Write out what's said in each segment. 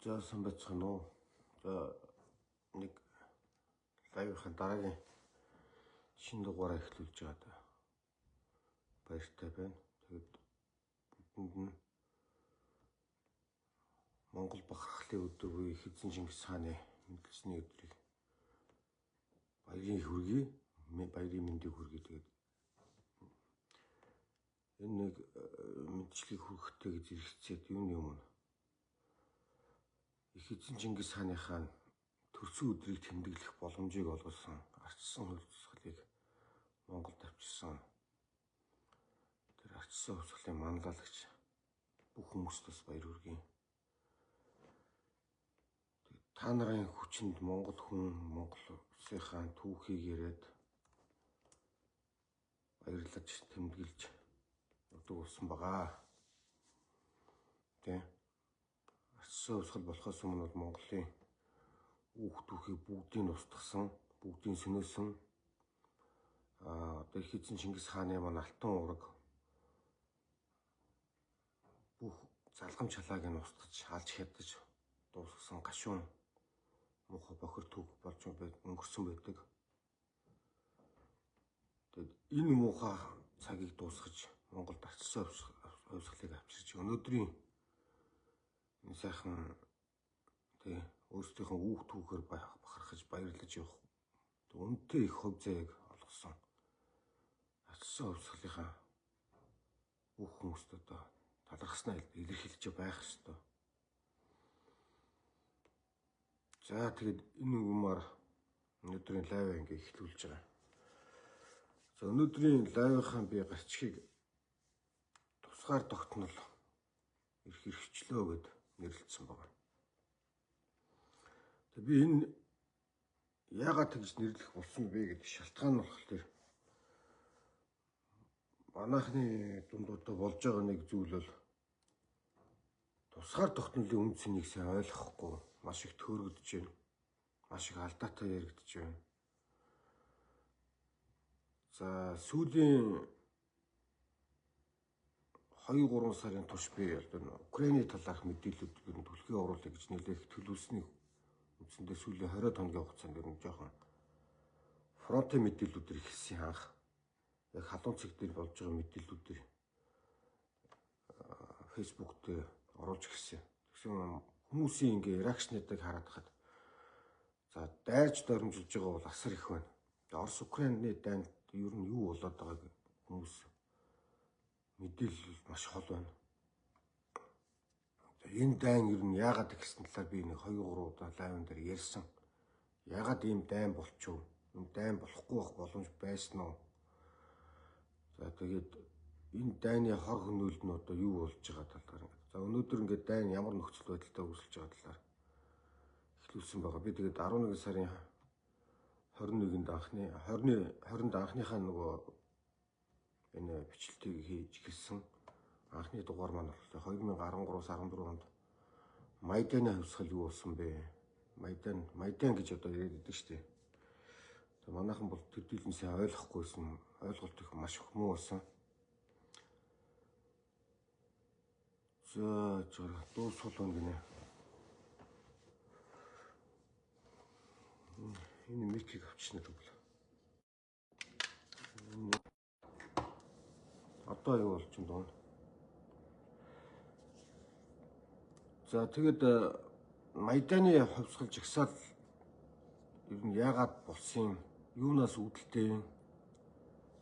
За сайн байцгаана уу. За нэг лайвын дараагийн шинэ дугаараа эхлүүлж байгаа. Баяртай байна. Тэгээд бүгдэнд нь Монгол бахархлын өдөр буюу их эзэн Чингис хааны мэндэлсний өдрийг баярын мэндийг хүргэе. Тэгээд энэ нэг мэдчлийг хүргэхтэй гэж зэрэгцээд юуны өмнө их эзэн Чингис хааныхаа төрсөн өдрийг тэмдэглэх боломжийг олгосон ардчсан хувьсгалыг Монголд авчирсан. Тэр ардчсан хувьсгалын манлайлагч бүх хүмүүст бас баяр хүргэе. Та нарын хүчинд Монгол хүн Монгол улсынхаа түүхийг яриад баярлаж тэмдэглэж явдаг болсон байгаа. Тэ ардчсан хувьсгал болохоос өмнө Монголын үүх түүхийг бүгдийг устгасан, бүгдийг сөнөөсөн. Одоо их эзэн Чингис хааны маань алтан ураг бүх залгам чалааг нь устгаж, алж хядаж дуусгасан гашуун муухай бохир түүх болж өнгөрсөн байдаг. Тэгэд энэ муухай цагийг дуусгаж Монголд ардчсан хувьсгалыг авчирч өнөөдрийн энэ сайхан өөрсдийнхөө үүх түүхээр бахархаж баярлаж явах үнэтэй их хөв зээг олгосон ардчсан хувьсгалынхаа бүх хүмүүст одоо талархснаа илэрхийлж байх ёстой. За тэгээд энэ үгмээр өнөөдрийн лайв ингээ эхлүүлж байгаа. За өнөөдрийн лайвынхаа би гарчгийг тусгаар тогтнол эрх хэрэгчлөө гэд нэрлэлсэн байна. Би энэ яагаад тэгж нэрлэх болсон бэ гэдэг шалтгаан нь болохоор манайхны дунд одоо болж байгаа нэг зүйл бол тусгаар тогтнолын үн цэнийг сайн ойлгохгүй маш их төөрөгдөж байна. Маш их алдаатай яригдж байна. За сүүлийн 2-3 сарын турш би Украины талаарх мэдээллүүдийг нь түлхээ оруулах гэж нэлээх төлөвлөсний үндсэндээ сүүлийн 20 хоногийн хугацаанд ер нь жоохон фронтын мэдээллүүдээр ихсэн анх яг халуун цэг дээр болж байгаа мэдээллүүдээр фэйсбүүк дээр оруулж ирсэн. Тэгсэн хүмүүсийн ингээ реакшнуудыг хараад хахад за дайрч дормжилж байгаа бол асар их байна. Орос Украины дайнд ер нь юу болоод байгааг хүмүүс мэдээлэл маш хол байна. Энэ дайн ер нь яагаад гэсэн талаар би нэг 2-3 удаа лайвн дээр ярьсан. Яагаад ийм дайн болчихв? Энэ дайн болохгүй байх боломж байсан уу? За тэгээд энэ дайны хор хөнөөлд нь одоо юу болж байгаа талаар. За өнөөдөр ингээд дайн ямар нөхцөл байдалтай үүсэж байгаа талаар эхлүүлсэн байгаа. Би тэгээд 11 сарын 21-нд 20-нд анхныхаа нөгөө энэ бичлэлтийг хийж эхэлсэн. Анхны дугаар маань болохоор 2013-аас 14 онд Майданы хувьсгал юу болсон бэ? Майдан гэж одоо яриад байдаг шүү дээ. Тэгээ манайхан бол тэр дийлэн сайн ойлгохгүйсэн, ойлголт их маш их муу болсон. За дуус сул гинэ. Энэ микийг авчихна тэгвэл. Одоо юу болж юм доо? За тэгэд Майданы хувьсгал жагсаал ер нь яагаад болсон юм? Юунаас үүдэлтэй юм?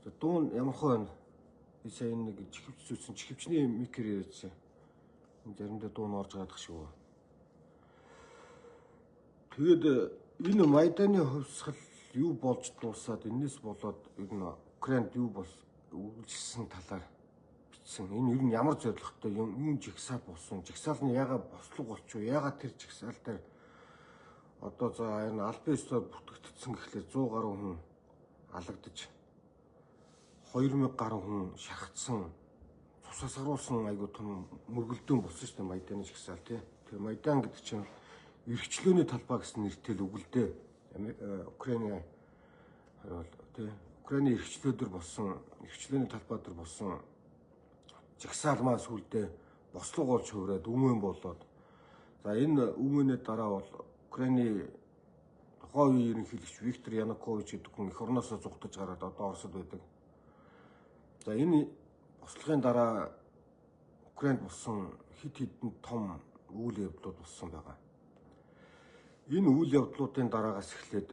За дуун ямархуу байна? Би сая нэг чихвчний микер ярьсан. Заримдаа дуун орж гадах шиг байна. Тэгэд энэ Майданы хувьсгал юу болж дуусаад энэс болоод ер нь Украинд юу үйлчилсэн талаар бичсэн. Энэ ер нь ямар зорилготой юм жигсаал болсон? Жигсаал нь яагаад бослог болчихв? Яагаад тэр жигсаал дээр одоо за энэ албан ёсоор бүртгэгдсэн гэхлээр 100 гаруй хүн алагдаж 2000 гаруй хүн шахагдсан. Цус асгаруулсан айгуу том мөргөлдөөн болсон шүү дээ Майданы жигсаал тий. Тэр Майдан гэдэг чинь эрхчлөөний талбай гэсэн нэртэй л үгэлдээ. Украины тий Украины эрхчлөөдөр болсон, эрхчлөөний талбай дээр болсон жагсаалмаа сүлдээ бослог болж хувраад өмнө болоод За энэ үүний дараа бол Украины тухайн үеийн ерөнхийлөгч Виктор Янукович гэдэг хүн эх орноосоо зугтаж гараад одоо Оросд байдаг. За энэ бослогын дараа Украинд болсон хит хитэн том үйл явдлууд болсон байгаа. Энэ үйл явдлуудын дараагаас эхлээд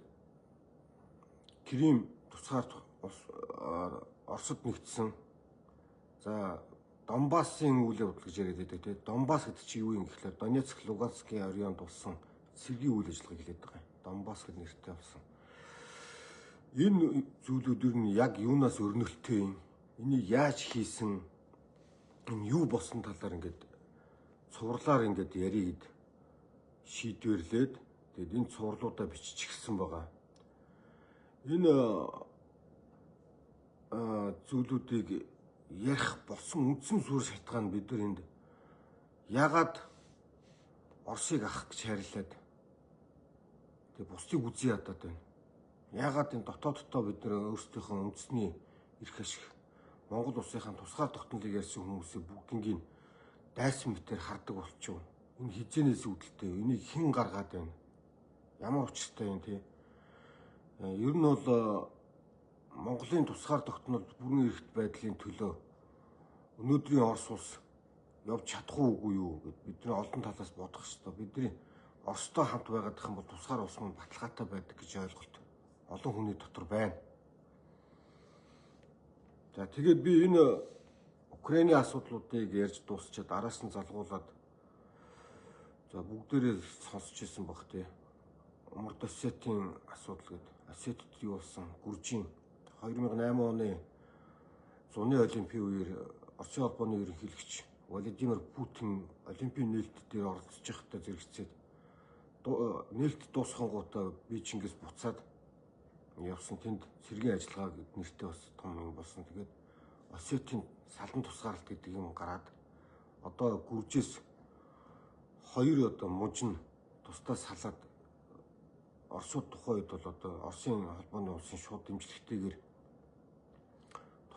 Крим тусгаар Оросд нэгдсэн. За Донбассын үйл явдал гэж яриад байдаг тийм. Донбасс гэдэг чинь юу юм гэхлээр Донецк, Луганскийн районд болсон цэргийн үйл ажиллагааг хэлээд байгаа юм. Донбасс гэдэг нэртэй болсон. Энэ зүйлүүдэр нь яг юунаас өрнөлттэй юм? Энийг яаж хийсэн? Энэ юу болсон талаар ингээд цувралаар ингээд яригд шийдвэрлээд тэгээд энэ цувралуудаа биччихсэн байгаа. Энэ зүйлүүдийг ярих болсон үндсэн суурь шалтгаан бид нар энд ягаад Оросыг авах гэж хайрлаад тэг бусдыг үзий ядаад байна. Ягаад энэ дотооддоо бид нар өөрсдийнхөө үндэсний эрх ашиг Монгол улсынхаа тусгаар тогтнолыг ярьсан хүмүүсээ бүгднийг дайсан мэтээр хардаг болчихов. Энэ хизээнээс үүдэлтэй. Энийг хэн гаргаад байна? Ямар учиртай юм те? Ер нь бол Монголын тусгаар тогтнол бүрэн эрхт байдлын төлөө өнөөдрийн Орос улс явж чадах уугүй юу гэд бидний олон талаас бодох хэрэгтэй. Бидний Оростой хамт байгаад их юм бол тусгаар улс мөн баталгаатай байдаг гэж ойлголт олон хүний дотор байна. За тэгээд би энэ Украины асуудлуудыг ярьж дуусчаад араас нь залгуулад за бүгдээрээ сонсч ирсэн баг тий. Умард Осетийн асуудал гэдэг. Осетд юу болсон? Гүржийн 2008 оны зуны олимпийн үеэр Оросын холбооны ерөнхийлөгч Владимир Путин олимпийн нээлт дээр оролцож байхдаа зэрэгцээд нээлт дуусгангуудаа Бээжингээс буцаад явсан тэнд цэргийн ажиллагаа гэдэг нэртэй бас том юм болсон. Тэгээд Осетийн салан тусгаарлалт гэдэг юм гараад одоо Гүржээс 2 одоо мужин тусдаа салаад Оросууд тухайн үед бол одоо Оросын холбооны улсын шууд дэмжлэгтэйгээр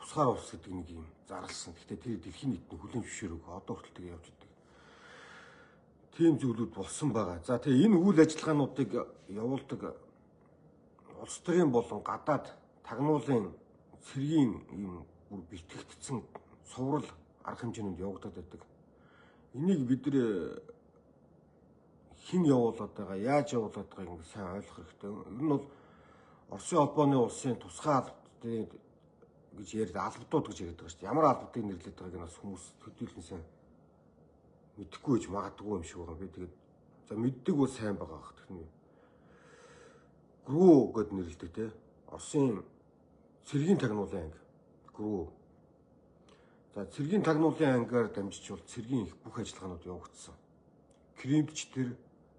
тусгаар улс гэдэг нэг юм зарласан. Гэхдээ тэр дэлхийн нийтийн хүлээн зөвшөөрөг одоо хүртэл тэгээ явж байгаа. Тийм зүйлүүд болсон байгаа. За тэгээ энэ үйл ажиллагаануудыг явуулдаг улс төрийн болон гадаад тагнуулын цэргийн юм бүр бэлтгэгдсэн суврал арга хэмжээнд явагдаад байдаг. Энийг бид хэн явуулаад байгаа, яаж явуулаад байгааг ингэ сайн ойлгох хэрэгтэй. Ер нь бол Оросын холбооны улсын тусгай албадын гэж яриад албадууд гэж яриад байгаа шүү дээ. Ямар албадыг нэрлэдэг байгааг нь бас хүмүүс төдийлөн сайн мэдэхгүй гэж магадгүй юм шиг байна. Би тэгээд за мэддэг бол сайн байгаа хэ. Тэгэхээр ГРУ гэд нэрлэдэг те. Оросын цэргийн тагнуулын анги. ГРУ. За цэргийн тагнуулын ангиар дамжиж бол цэргийн их бүх ажиллагаанууд явагдсан. Кримч тэр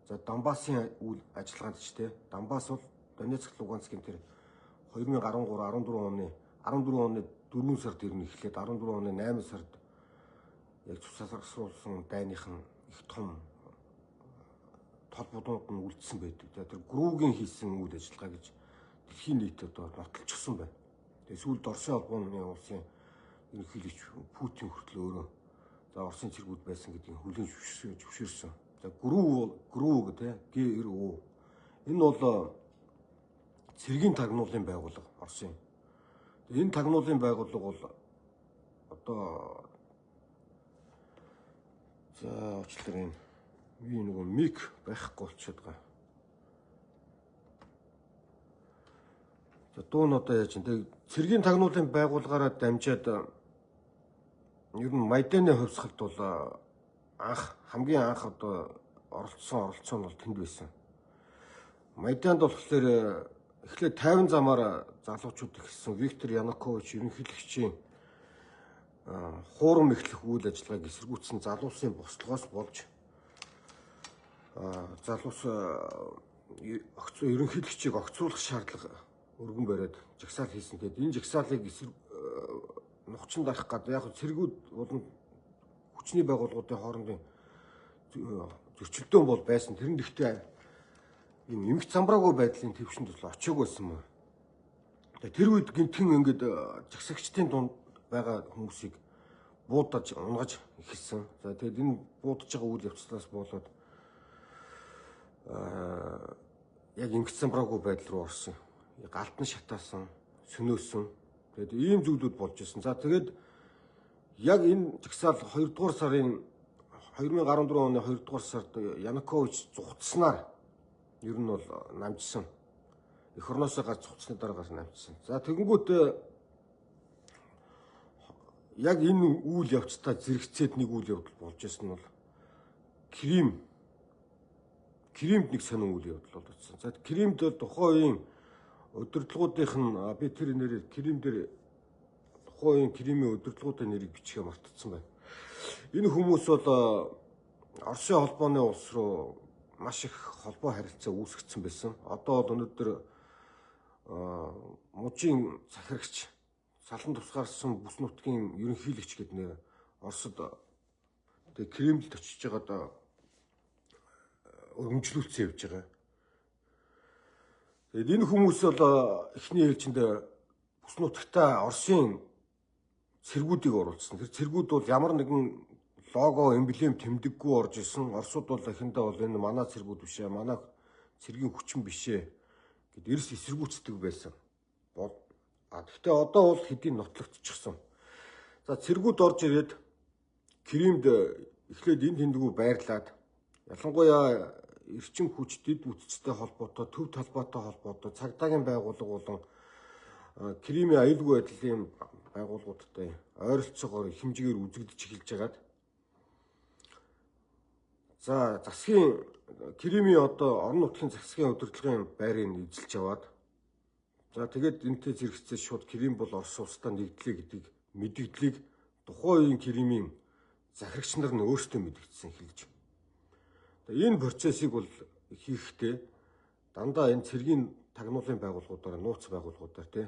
за Донбассын үйл ажиллагаанд ч те. Донбасс бол Донецк, Луганскийн тэр 2013 14 оны 4 сард ирнэ эхлээд 14 оны 8 сард яг цусарсуулсан дайныхан их том толбодууд нь үлдсэн байдаг. Тэр ГРУ-гийн хийсэн үйл ажиллагаа гэж дэлхийн нийтэд одоо нотолчихсон байна. Тэгээ сүүлд Оросын холбооны улсын ерөнхийлөгч Путин хүртэл өөрөө за Оросын цэргүүд байсан гэдгийг хүлээн зөвшөөрсөн. За ГРУ гэдэг ГРУ. Энэ бол цэргийн тагнуулын байгууллага Оросын. Энэ тагнуулын байгууллага бол одоо за уучлаарай энэ би нөгөө миг байхгүй болчиход байгаа. За дуу нь одоо яаж юм. Цэргийн тагнуулын байгууллагаараа дамжаад ер нь Майданы хувьсгалд бол хамгийн анх одоо оролцсон нь бол тэнд байсан. Майданд болохоор эхлээд 50 замаар залуучууд ихсэн Виктор Янукович ерөнхийлөгчийн хуурам эхлэх үйл ажиллагааг эсэргүүцсэн залуусын бослогоос болж залуус ерөнхийлөгчийг огцруулах шаардлага өргөн бариад жагсаал хийсэн. Тэгээд энэ жагсаалыг нухчин дарах гэдэг яг цэргүүд болон хүчний байгууллагуудын хоорондын зөрчилдөөн бол байсан. Тэр нь гэхдээ ийм эмх замбраагүй байдлын төвшөнд бол очиог байсан мөн. Тэр үед гинтхэн ингээд жагсагчдын дунд байгаа хүмүүсийг буудаж унгаж эхэлсэн. За тэгээд энэ буудаж байгаа үйл явцлаас болоод яг ингэж замбраагүй байдал руу орсон. Галтан шатаасан, сөнөөсөн. Тэгээд ийм зүйлүүд болж ирсэн. За тэгээд яг энэ жагсаал 2 дугаар сарын 2014 оны 2 дугаар сард Янукович зугтснаар ер нь бол намжсан. Эх орноосоо гарч зугтсны дараагаас намжсан. За тэгэнгүүт яг энэ үйл явцтай зэрэгцээд нэг үйл явдал болж ирсэн нь бол Кримд нэг сонин үйл явдал болчихсон. За Кримд бол тухайн үеийн удирдлагуудынх нь би тэр нэрээр Крим дээр тухайн үеийн Кримийн удирдлагуудын нэрийг бичгээ мартчихсан байна. Энэ хүмүүс бол Оросын холбооны улс руу маш их холбоо харилцаа үүсгэсэн байсан. Одоо бол өнөөдөр мужийн захирагч, салан тусгаарсан бүс нутгийн ерөнхийлөгч гэдэг нэр Оросд тэг Кремлд очиж байгаад өмчлүүлсэн явж байгаа. Тэгэд энэ хүмүүс бол эхний ээлжинд бүс нутагтаа Оросын цэргүүдийг оруулсан. Тэр цэргүүд бол ямар нэгэн лого, эмблем тэмдэггүй орж исэн. Оросууд бол эхэндээ бол энэ манай цэргүүд биш ээ, манай цэргийн хүчин биш ээ гэд эрс эсэргүүцдэг байсан. Гэхдээ одоо бол хэдийн нотлогдчихсон. За цэргүүд орж ирээд Кримд эхлээд энэ тэндгүү байрлаад ялангуяа эрчим хүч дэд бүтцтэй холбоотой, төв талбайтай холбоотой цагдаагийн байгууллага болон Кримийн аюулгүй байдлын байгууллагуудтай ойролцоогоор их хэмжээгээр үзэгдэж эхэлж байгаад за засгийн Кримийн одоо орон нутгийн засгийн удирдлагын байрыг эзэлж аваад за тэгээд энэтэй зэрэгцээ шууд Крим бол Орос улстай нэгдлээ гэдгийг мэдгдлийг тухайн үеийн Кримийн захирагч нар нь өөрсдөө мэдгэжсэн хэлж. Тэгээ энэ процессыг бол хийхдээ дандаа энэ цэргийн тагнуулын байгууллагуудаар, нууц байгууллагуудаар тий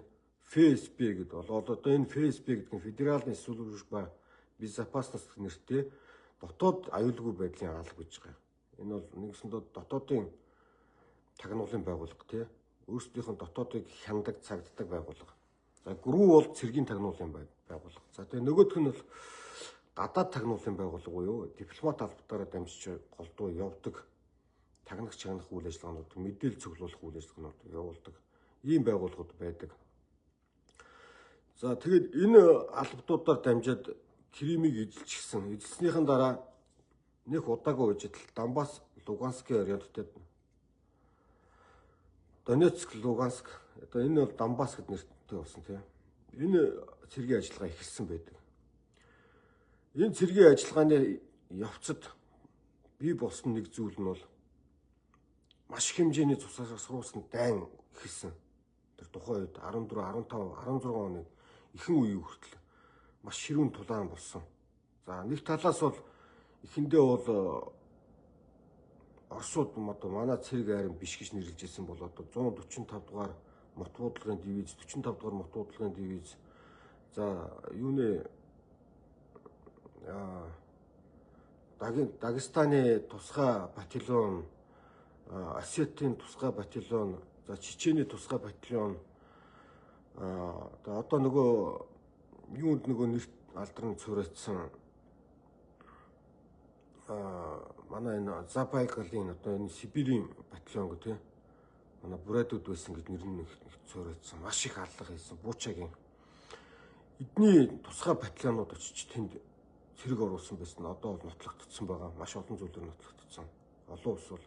ФСБ гэдэг бол одоо энэ ФСБ гэдэг нь Федеральная служба безопасности нэртэй дотоод аюулгүй байдлын алба гэж байгаа. Энэ бол нэгсэндээ дотоодын тагнуулын байгууллага тий өөрсдийнх нь дотоодыг хяндаг, цагддаг байгууллага. За ГРУ бол цэргийн тагнуулын байгууллага. За тэгээ нөгөөх нь бол гадаад тагнуулын байгууллага буюу дипломат албатаараа дамжиж голдуу явдаг тагнах чагнах үйл ажиллагаанууд, мэдээлэл цуглуулах үйл ажиллагаанууд явуулдаг ийм байгууллагууд байдаг. За тэгээд энэ албатуудаар дамжаад Кримийг эзэлчихсэн. Эзэлснийхэн дараа нэг удаагүй үедэл Донбасс, Луганскийн районтой Донецк, Луганск одоо энэ бол Донбасс гэд нэртэй болсон тийм. Энэ цэргийн ажиллагаа эхэлсэн байдаг. Энэ цэргийн ажиллагааны явцад бий болсон нэг зүйл нь бол маш их хэмжээний цусаар суруулсан дайн эхэлсэн. Тэр тухайн үед 14, 15, 16 оны ихэнх үеийн хүртэл маш ширүүн тулаан болсон. За нэг талаас бол эхэндээ бол Оросууд манай цэрэг айран биш гэж нэрлэжсэн бол одоо 145 дугаар мот буудлын дивиз, 45 дугаар мот буудлын дивиз. За юуны Дагестаны тусгай батальон, Осетийн тусгай батальон, за Чечений тусгай батальон одоо нөгөө юунд нөгөө нэр алдран цуурайтсан манай энэ Запайкалын одоо энэ Сибирийн батальон гэх тийм манай Бурадууд байсан гэд нэр нь цуурайтсан маш их аллах хийсэн Бучагийн эдний тусгай батальонууд очиж тэнд цэрэг оруулсан байсан. Одоо бол нотлогдсон байгаа. Маш олон зүйлээр нотлогдсон. Олон улс бол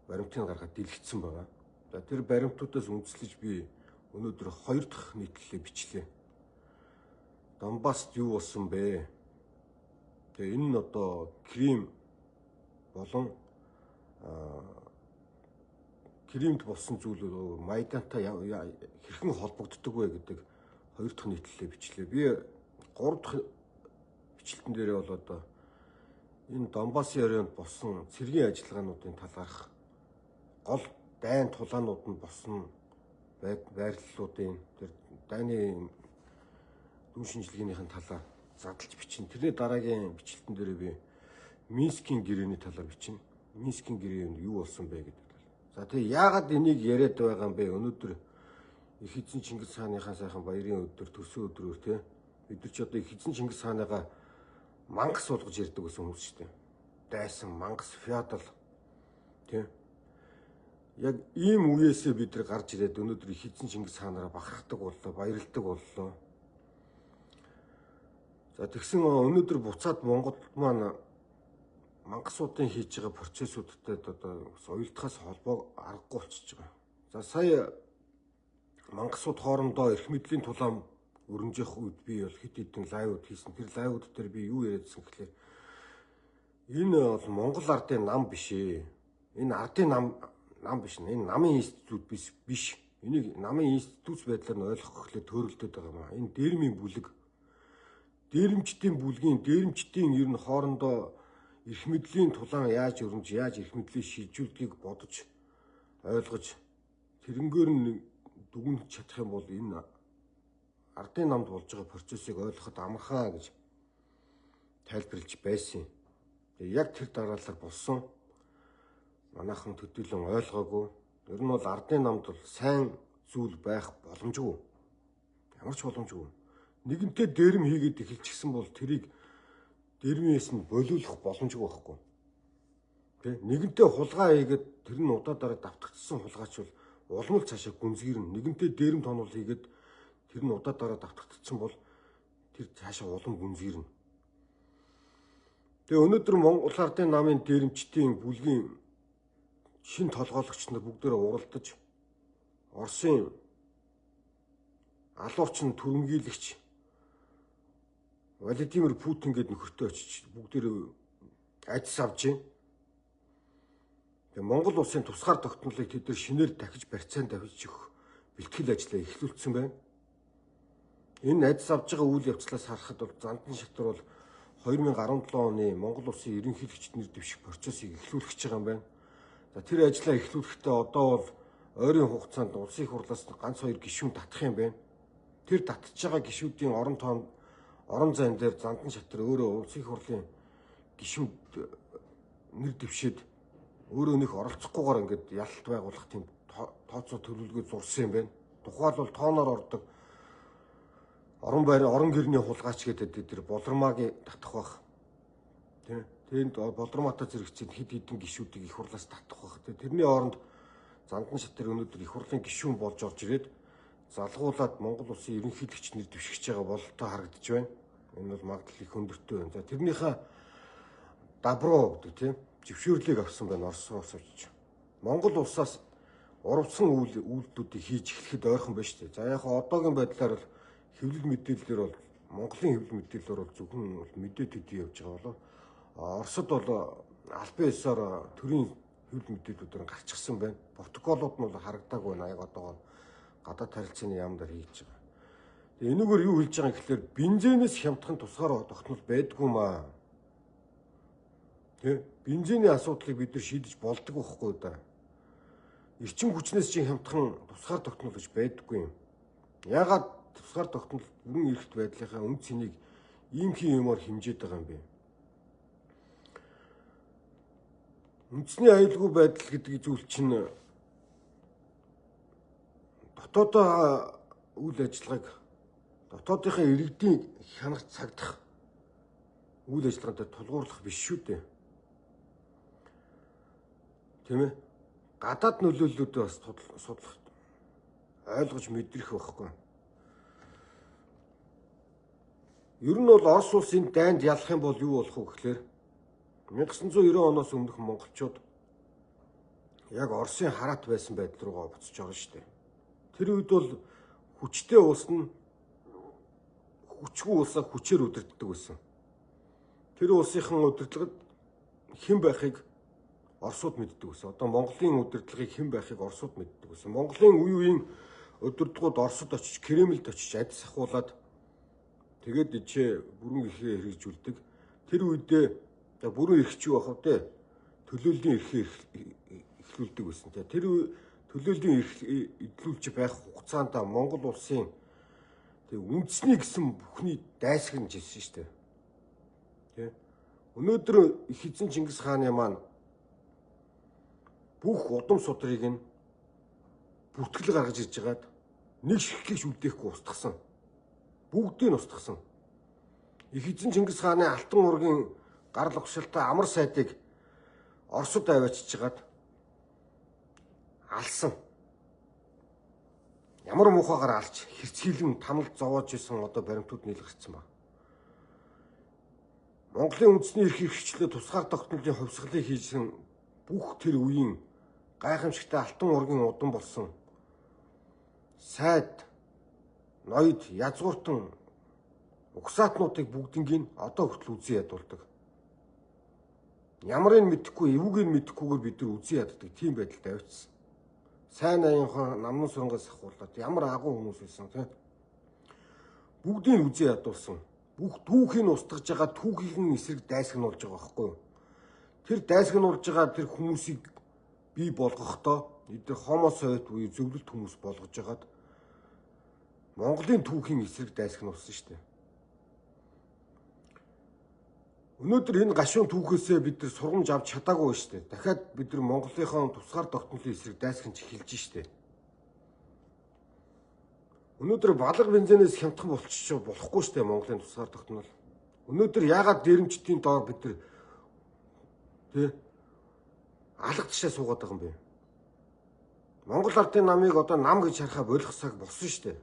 баримтыг гаргаад дэлгэцсэн байгаа. За тэр баримтуудаас үндэслэж би өнөөдөр 2 дахь нийтлэлээ бичлээ. Донбасст юу болсон бэ? Тэгээ энэ нь одоо Крим болон Кримд болсон зүйлүүд Майдантай хэрхэн холбогддог вэ гэдэг 2 дахь нийтлэлээ бичлээ. Би 3 дахь бичлэгтэн дээрээ бол одоо энэ Донбассын районд болсон цэргийн ажиллагаануудын талаарх гол дайн тулаанууд нь болсон байрлалуудын тэр дайны дүн шинжилгээнийхэн талаар задлж бичнэ. Тэрний дараагийн бичлэгтэн дээрээ би Минскийн гэрээний талаар бичнэ. Минскийн гэрээ юу болсон бэ гэдэг тал. За тэгээ яагаад энийг яриад байгаа юм бэ? Өнөөдөр их эзэн Чингис хааныхаа сайхан баярын өдөр, төсөө өдрөөр те бид нар ч одоо их эзэн Чингис хааныгаа мангас болгож ярьдаг гэсэн хүмүүс шүү дээ. Дайсан, мангас, феодал. Тийм. Яг ийм үеэсээ бид нар гарч ирээд өнөөдөр их эзэн Чингис хаанаараа бахархдаг боллоо, баярлдаг боллоо. За тэгсэн өнөөдөр буцаад Монголд маань мангасуудын хийж байгаа процессуудтай одоо уялдахаас холбоо аргагүй болчихж байгаа. За сая мангасууд хоорондоо эрх мэдлийн тулаам өрнжих үед би бол хэд хэдэн лайвууд хийсэн. Тэр лайвууд дээр би юу яриадсан гэхээр энэ бол Монгол ардын нам биш ээ. Энэ ардын нам биш. Энэ намын институт биш. Энийг намын институт байдлаар нь ойлгох гэхлээр төөрөлдөд байгаа юм аа. Энэ дээрмийн бүлэг. Дээрэмчдийн бүлгийн дээрэмчдийн ер нь хоорондоо эрх мэдлийн тулаан яаж өрнж, яаж эрх мэдлийг шийдвэрлэхийг бодож ойлгож тэрнгээр нь дүгнэж чадах юм бол энэ ардын намд болж байгаа процессыг ойлгоход амархан гэж тайлбарлаж байсан. Тэгээ яг тэр дараалал болсон. Манайхан төдийлөн ойлгоогүй. Ер нь бол ардын намд бол сайн зүйл байх боломжгүй. Ямар ч боломжгүй. Нэгэнтээ дээрэм хийгээд эхэлчихсэн бол тэрийг дээрмээс нь болиулах боломжгүй байхгүй. Тэ? Нэгэнтээ хулгай хийгээд тэр нь удаадараа давтагдсан хулгайч бол улам л цаашаа гүнзгийрнэ. Нэгэнтээ дээрэм тонол хийгээд тэр нь удаадараа давтагдсан бол тэр цаашаа улам гүнзгийрнэ. Тэгээ өнөөдөр Монгол ардын намын дээрэмчдийн бүлгийн шин толгойлогч нар бүгдээрээ уралдаж Оросын алуурчин түрэмгийлэгч Владимир Путин гээд нөхөртөө очиж бүгдээрээ ажис авч байна. Тэгээ Монгол улсын тусгаар тогтнолыг тэд нар шинээр дахиж барьцаан давж өгөх бэлтгэл ажлаа эхлүүлсэн байна. Энэ ажис авж байгаа үйл явдлаас харахад бол Зандан шатар бол 2017 оны Монгол улсын ерөнхийлөгчд нэр дэвших процессыг эхлүүлэх гэж байгаа юм байна. За тэр ажлаа эхлүүлэхдээ одоо бол ойрын хугацаанд улсын их хурлаас ганц 2 гишүүн татах юм байна. Тэр татж байгаа гишүүдийн орон зайн дээр Зандан шатар өөрөө улсын их хурлын гишүүд нэр дэвшээд өөрөө нөх оролцохгүйгээр ингээд ялалт байгуулах тийм тооцоо төлөвлөгөө зурсан юм байна. Тухайлбал тооноор ордог орон гэрний хулгайч гэдэг тэр болормагийн татах бах. Тийм. Тэнд болормаатай зэрэгцээд хэд хэдэн гишүүдийг их хурлаас татах бах. Тэрний оронд Зандан шатар өнөөдөр их хурлын гишүүн болж орж ирээд залгуулад Монгол улсын ерөнхийлөгч нэр дэвшиж байгаа бололтой харагдаж байна. Энэ бол магадлал их өндөртэй байна. За тэрнийхээ дабруу гэдэг тийм зөвшөөрлийг авсан байна Оросоос очиж. Монгол улсаас урвсан үйлдэлүүдийг хийж эхлэхэд ойрхон байна шүү дээ. За яг одоогийн байдлаар бол хэвлэл мэдээлэлээр бол Монголын хэвлэл мэдээлэлээр бол зөвхөн мэдээ төдий явж байгаа болоо. Оросд бол албан ёсоор төрийн хэвлэл мэдээллүүдээр гарчихсан байна. Протоколууд нь бол харагдаагүй байна. Яг одоогоор гадаад харилцааны яамдаар хийж байгаа. Тэгээ энэгээр юу хэлж байгаа гэхээр бензинээс хямдхан тусгаар тогтнол байдгүй маа. Тэ? Бензиний асуудлыг бид нар шийдэж болдог байхгүй да. Эрчим хүчнээс чинь хямдхан тусгаар тогтнол гэж байдаггүй юм. Ягаад тусгаар тогтнол бүрэн эрхт байдлынхаа үн цэнийг иймхэн юмор хэмжээд байгаа юм бэ? Үндэсний аюулгүй байдал гэдэг зүйл чинь дотоодоо үйл ажиллагааг дотоодынхаа иргэдийн хянагт цагдах үйл ажиллагаанд тулгуурлах биш шүү дээ. Тийм ээ. Гадаад нөлөөллүүдээ бас судлах ойлгож мэдрэх байхгүй. Ер нь бол Орос улсын дайнд ялах юм бол юу болох вэ гэхээр 1990 оноос өмнөх монголчууд яг Оросын хараат байсан байдал руугаа буцаж байгаа шүү дээ. Тэр үед бол хүчтэй улс нь хүчгүй улсаа хүчээр удирддаг байсан. Тэр улсынхан удирдлагад хэн байхыг Оросууд мэддэг байсан. Одоо Монголын удирдлагыг хэн байхыг Оросууд мэддэг байсан. Монголын үе үеийн удирдлагууд Оросод очиж Кремльд очиж адис ахуулаад тэгээд ичээ бүрэн эрхээ хэрэгжүүлдэг. Тэр үедээ бүрэн эрх чи байх вэ? Төлөөллийн эрхээ эхлүүлдэг байсан. Тэр төлөөллийн эрх эдлүүлж байх хугацаанд Монгол улсын үндэсний гэсэн бүхний дайсагнаж ирсэн шүү дээ. Тэ? Өнөөдөр их эзэн Чингис хааны маань бүх удам судрыг нь бүртгэл гаргаж ирж байгаад нэг ширхлэгч үлдээхгүй устгасан. Бүгдийг нь устгасан. Их эзэн Чингис хааны алтан ургийн гарал угшилтай амар сайдыг Оросд аваачиж жагаад алсан. Ямар муухайгаар алж хэрцгийлэн тамалд зовоож исэн одоо баримтууд нийлгэрсэн ба. Монголын үндэсний эрх хэрэгчлээ тусгаар тогтнолын хувьсгалыг хийсэн бүх тэр үеийн гайхамшигтай алтан ургийн удам болсон сайд, ноёд, язгууртан угсаатнуудыг бүгднийг одоо хүртэл үзэн ядуулдаг. Ямарыг мэдэхгүй, эвүүгийг мэдэхгүйгээр бид нар үзэн яддаг тийм байдалд авчихсан. Сайн аяхан намнын сунгаас ахуулаад ямар агуу хүмүүс байсан тийм. Бүгдийг үзэн ядуулсан. Бүх түүхийг устгаж байгаа түүхийн эсрэг дайсагнуулж байгаа байхгүй юу? Тэр дайсагнуулж байгаа тэр хүмүүсийг бий болгохдоо эдгээр Homo Soviet буюу зөвлөлт хүмүүс болгож байгаад Монголын түүхийн эсрэг дайсагнуулсан шүү дээ. Өнөөдөр энэ гашуун түүхээсээ бид нар сургамж авч чадаагүй шүү дээ. Дахиад бид нар Монголынхон тусгаар тогтнолын эсрэг дайсагнаж эхэлж шүү дээ. Өнөөдөр балга бензинээс хямдхан болчих болохгүй шүү дээ Монголын тусгаар тогтнол. Өнөөдөр яагаад дээрэмчдийн доор бид нар тий алга тушаа суугаад байгаа юм бэ? Монгол ардын намыг одоо нам гэж харахаа болох цаг болсон шүү дээ.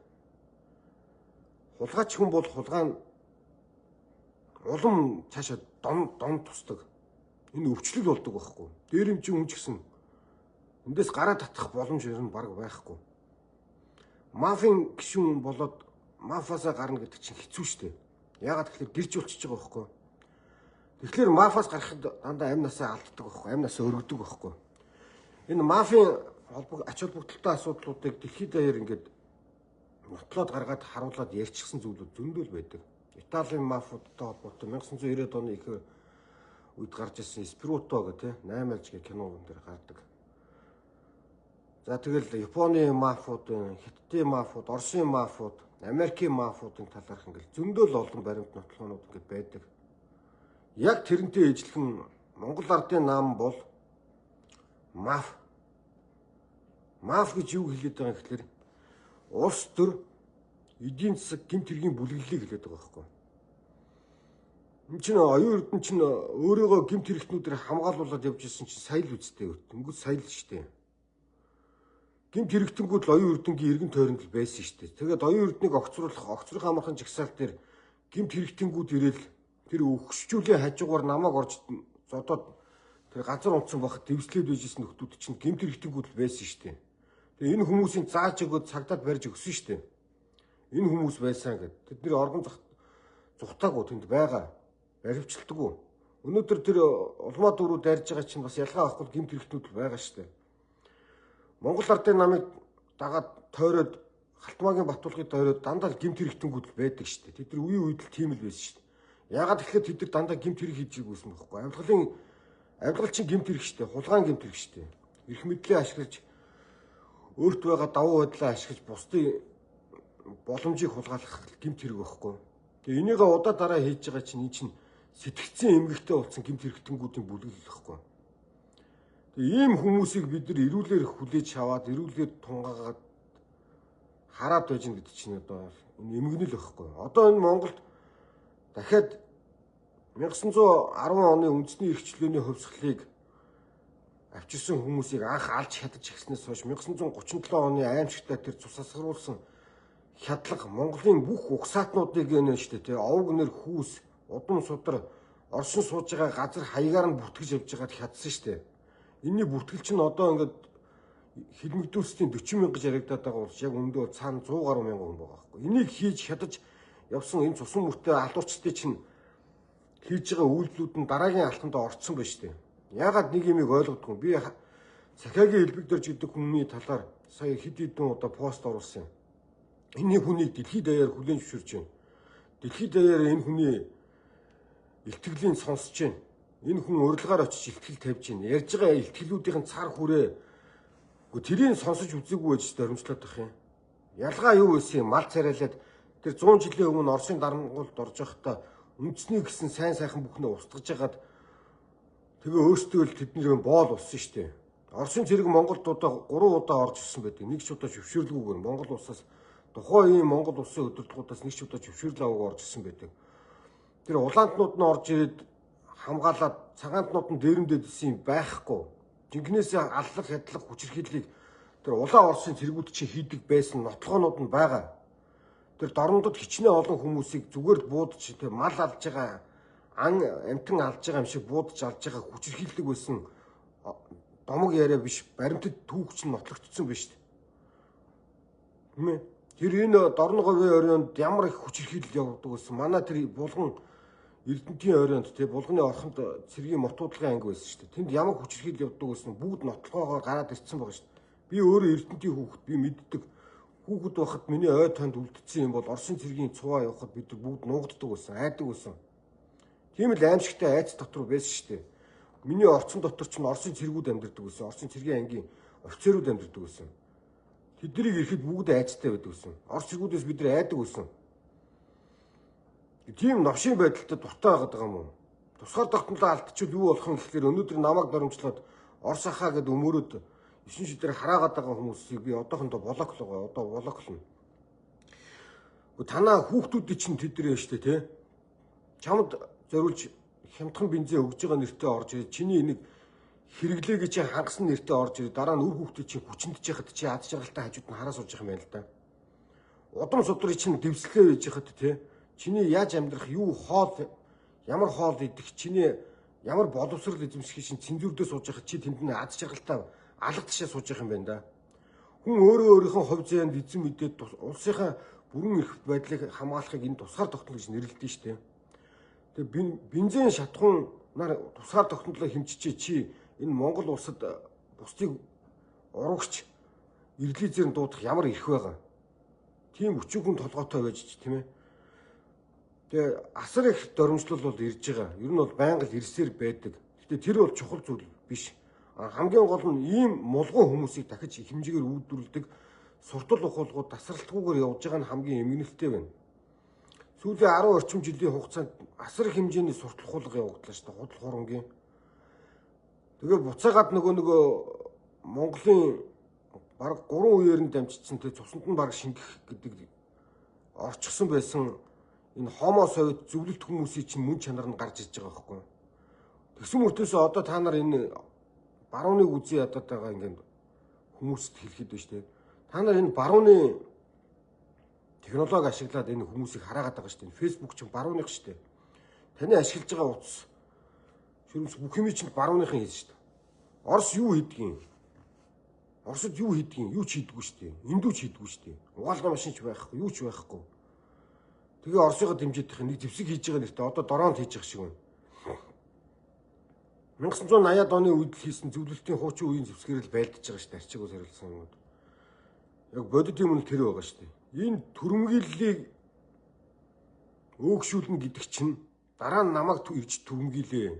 Хулгайч хүн бол хулгай нь улам цаашаа дон тусдаг. Энэ өвчлөл болдог байхгүй. Дээрэмчин хүн ч гэсэн эндээс гараа татах боломж ер нь баг байхгүй. Мафийн гишүүн болоод мафиасаа гарна гэдэг чинь хэцүү шүү дээ. Яагаад тэгэхээр гэрж болчихж байгаа байхгүй. Тэгэхээр мафиас гарахад дандаа амнасаа алддаг байхгүй. Амнасаа өргөдөг байхгүй. Энэ мафийн ач холбогдолтой асуудлуудыг дэлхийд даяар ингээд нотлоод гаргаад харуулад ярьчихсан зүйлүүд зөндөл байдаг. Италийн мафиудтай холбоотой 1990-ад оны их үед гарч ирсэн Спирито гэх тийм 8 альж гэх кинон дээр гардаг. За тэгэл Японы мафиуд, Хятадын мафиуд, Оросын мафиуд, Америкийн мафиудын талаарх ингээл зөндөл олон баримт нотлоонууд ингээд байдаг. Яг тэрнтэй ижлэхэн Монгол ардын наам бол маф. Маф гэж юу хэлээд байгаа юм гэхээр улс төр эдийн засаг гэмт хэргийн бүлэглэлийг хэлээд байгаа байхгүй. Энэ чинь оюун эрдэнэ чинь өөрийгөө гэмт хэрэгтнүүдээр хамгаалуулад явж ирсэн чинь сая л үстэй өнгөц сая л штэ. Гэмт хэрэгтэнгүүд л оюун эрдэнгийн эргэн тойронд л байсан штэ. Тэгээд оюун эрднийг огцруулах амархан жагсаал дээр гэмт хэрэгтэнгүүд ирээл тэр өгсчүүлийн хажуугаар намайг орж зодоод тэр газар унтсан бахад дэвслээд байжсэн нөхдүүд чинь гэмт хэрэгтэнгүүд л байсан штэ. Тэгээ энэ хүмүүсийн зааж өгөөд цагдаад барьж өгсөн штэ. Энэ хүмүүс байсан гэд. Тэдний оргон зүхтаагүй тэнд байгаа. Баривчилдаггүй. Өнөөдөр тэр улмаа дөрөв дайрж байгаа чинь бас ялгаа авахгүй гэмт хэрэгтнүүд л байгаа штэ. Монгол ардын намыг дагаад тойроод Халтмаагийн Батулгыг тойроод дандаа гэмт хэрэгтэнгүүд л байдаг штэ. Тэд нар үе үед л тийм л байсан штэ. Ягаад тэгэхээр тэд нар дандаа гэмт хэрэг хийж ирсэн байхгүй. Авилгал чинь гэмт хэрэг штэ. Хулгайн гэмт хэрэг штэ. Эрх мэдлээ ашиглаж өөрт байгаа давуу байдлаа ашиглаж бусдын боломжийг хулгайлах гэмт хэрэг байхгүй. Тэгээ энийг удаа дараа хийж байгаа чинь энэ чинь сэтгцэн эмгэгтэй болсон гэмт хэрэгтэнгүүдийн бүлэглэл байхгүй. Тэгээ ийм хүмүүсийг бид нар эрүүлэр хүлээж аваад эрүүлэр тунгаагаад хараад байж гэдэг чинь одоо энэ эмгэнэл байхгүй. Одоо энэ Монголд дахиад 1910 оны үндэсний эрхчлөөний хувьсгалыг авчирсан хүмүүсийг анх алж хядаж гиснээс хойш 1937 оны аимшигтай тэр цусасгаруулсан хядлага Монголын бүх угсаатнуудыг нэ штэ тий овг нэр хүүс удам судар оршин сууж байгаа газар хаягаар нь бүртгэж явж байгаад хядсан штэ. Энийний бүртгэл чинь одоо ингээд хилмигдүүлсийн 40 мянга гэж яригадаад байгаа бол яг өндөө цаана 100 гаруй мянган хүн байгаа байхгүй. Энийг хийж хядаж явсан энэ цусан мөртэй алуурчдын чинь хийж байгаа үйлдэлүүд нь дараагийн алтанд орцсон байна штэ. Яагаад нэг юмыг ойлгодгүй. Би Цахиагийн элбэгдэрж гэдэг хүний талаар сая хэд хэдэн удаа пост оруулсан юм. Энэ хүнийг дэлхийд даяар хүлээн зөвшөөрч байна. Дэлхийд даяар энэ хүний илтгэлийн сонсож байна. Энэ хүн урилгаар очиж илтгэл тавьж байна. Ярьж байгаа илтгэлүүдийн цар хүрээ тэрийг сонсож үзээгүй байж дөрмжлоод байх юм. Ялгаа юу байсан юм? Мал царайлаад тэр 100 жилийн өмнө Оросын дарангуулд орж байхдаа үндэсний гэсэн сайн сайхан бүхнээ устгаж хагаад тэгээ өөртөө л тэдний боол болсон шүү дээ. Оросын цэрэг Монголд удаа 3 удаа орж ирсэн байдаг. Нэг ч удаа зөвшөөрлгүйгээр Монгол улсаас тухайн үеийн Монгол улсын удирдлагуудаас нэг ч удаа зөвшөөрөл аваагүй орж ирсэн байдаг. Тэр улаантнууд нь орж ирээд хамгаалаад цагаантнууд нь дээрэмдээд исэн юм байхгүй. Жинкнээсээ аллах, хядлах, хүчирхийллийг тэр улаан Оросын цэргүүд чинь хийдэг байсан нотлохоонууд нь байгаа. Тэр дорнодод хичнээн олон хүмүүсийг зүгээр л буудаж тэр мал алж байгаа, амтан алж байгаа юм шиг буудаж алж байгаа хүчирхийлдэг байсан домог яриа биш, баримтад түүхч нь нотлогдсон биш үү? Тийм ээ. Тэр энэ Дорноговын оройнд ямар их хүчирхийлэл явагддаг байсан. Манай тэр булган Эрдэнтийн оройнд тий булганы орхонд цэргийн мотуудлагын анги байсан шүү дээ. Тэнд ямар хүчирхийлэл явагддаг байсан. Бүгд нотлохоогоор гараад ирсэн байгаа шүү дээ. Би өөрөө Эрдэнтийн хүүхэд би мэддэг. Хүүхэд байхад миний ой танд үлдсэн юм бол Оросын цэргийн цуваа явахад бид бүгд нуугддаг байсан, айдаг байсан. Тийм л аимшигтай айц дотор байсан шүү дээ. Миний орцон дотор ч Оросын цэргүүд амьдардаг байсан. Оросын цэргийн ангийн офицерууд амьдардаг байсан. Тэднийг ирэхэд бүгд айцтай байдаг байсан. Орос цэргүүдээс бид нар айдаг байсан. Тийм новшийн байдалтай дуртай байгаад байгаа юм уу? Тусгаар тогтнолоо алдчихвал юу болох юм гэхээр өнөөдөр намайг доромжлоод Орос ахаа гэд өмөрөөд 9 шидээр хараагаад байгаа хүмүүсийг би одоохондоо блоклоо. Одоо блоклно. Танаа хүүхдүүдийн чинь тэдэрээ штэ тий. Чамд зориулж хямдхан бензин өгж байгаа нэртэй орж ирээ. Чиний энийг хэрэглээгээ чи хангасан нэртэй орж ирээ. Дараа нь үр хүүхдүүд чи хүчнэж яхад чи ад жаргалтай хажууд нь хараа сууж байгаа юм байна л да. Удам судрыг чинь дэвслээ байж яхад тий. Чиний яаж амьдрах, юу хоол, ямар хоол идэх, чиний ямар боловсрал эзэмших шин цензурдээ сууж яхад чи тэнд нь ад жаргалтай алга ташаа сууж байгаа юм байна да. Хүн өөрөө өөрийнхөө хувь заяанд эзэн мэдээд улсынхаа бүрэн эрх байдлыг хамгаалахыг энэ тусгаар тогтнол гэж нэрлэдэг шүү дээ. Тэгээ бензин шатхуун нар тусгаар тогтнолоо хэмжижээ чи энэ Монгол улсад бусдыг урагч ирлизээр нь дуудах ямар эрх байгаа. Тийм өчүүхэн толгойтой байж ч тийм ээ. Тэгээ асар их доромжлол бол ирж байгаа. Ер нь бол байнга л ирсээр байдаг. Гэтэ тэр бол чухал зүйл биш. Хамгийн гол нь ийм мулгун хүмүүсийг дахиж их хэмжээгээр үүдүүлдэг суртал ухуулгууд тасралтгүйгээр явж байгаа нь хамгийн эмгэнэлтэй байна. Сүүлийн 10 орчим жилийн хугацаанд асар их хэмжээний суртал ухуулга явагдлаа шүү дээ. Худал хурангийн. Тэгээ буцаагаад нөгөө Монголын бараг 3 үеэр нь дамжчихсан тэг цуснд нь бараг шингэх гэдэг орчихсон байсан энэ хомо совет зөвлөлт хүмүүсийн чинь мөн чанар нь гарч иж байгаа байхгүй. Тэгсэн мөртөөсөө одоо та нар энэ барууны үзий ядаад байгаа ингээд хүмүүст хэлэхэд байна шүү дээ. Та нар энэ барууны технологи ашиглаад энэ хүмүүсийг хараагаад байгаа шүү дээ. Facebook чинь барууных шүү дээ. Таны ашиглаж байгаа утас ширмс бүх юм чинь барууныхан хийж шүү дээ. Орос юу хийдгийг? Оросд юу хийдгийг? Юу ч хийдэггүй шүү дээ. Индүү ч хийдэггүй шүү дээ. Угаалгын машин ч байхгүй, юу ч байхгүй. Тэгээ Оросыгоо дэмжиж их нэг зэвсэг хийж байгаа нэртээ одоо дороонд хийж байгаа шиг байна. 1980-аад оны үед хийсэн зөвлөлтийн хуучин үеийн зэвсгэрэл байлдаж байгаа шүү дээ. Арчиг ус харилцсан юмуд. Яг бодит юм нь тэр байгаа шүү дээ. Энэ түрэмгийллийг өөгшүүлнэ гэдэг чинь дараа нь намайг ирж түрэмгийлээ.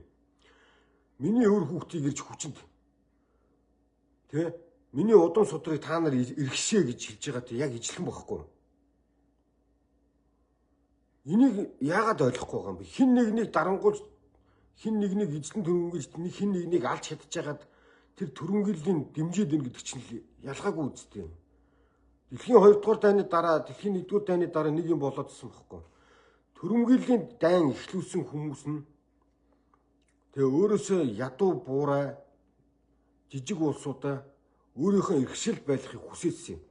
Миний өр хүүхдийг ирж хүчинд. Тэ? Миний удам судрыг та нар иргэшээ гэж хэлж байгаа тийм яг ижлэн бохгүй. Энийг яагаад ойлгохгүй байгаа юм бэ? Хин нэгнийг дарангуйж хин нэгнийг эзлэн түрэмгийлж хин нэгнийг алж чадчихагаад тэр түрэмгийллийн дэмжиж ийн гэдэг чинь ялгаагүй үстэй. Дэлхийн 2 дугаар дайны дараа, дэлхийн 1 дугаар дайны дараа нэг юм болоодсэн байхгүй. Түрэмгийллийн дайн эхлүүлсэн хүмүүс нь тэгээ өөрөөсөө ядуу буурай жижиг улсуудаа өөрийнхөө иргэшил байлгахыг хүсээсэн юм.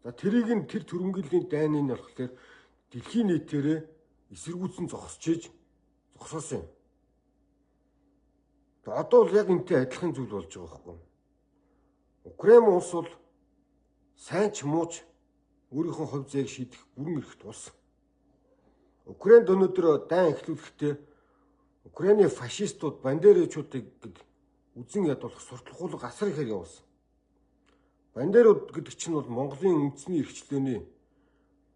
За тэрийг нь тэр түрэмгийллийн дайны нь болохоор дэлхийн нийтээрээ эсэргүүцэн зогсоосон юм. Тэгээ одоо л яг энтэй адилхан зүйл болж байгаа байхгүй. Украин улс бол сайн ч муу ч өөрийнхөө хувь заяаг шийдэх бүрэн эрхт улс. Украинд өнөөдөр дайн эхлүүлэхдээ Украины фашистууд бандеричуудыг үзэн ядуулах суртал ухуулга асар ихээр явуулсан. Бандерууд гэдэг чинь бол Монголын үндэсний эрхчлөөний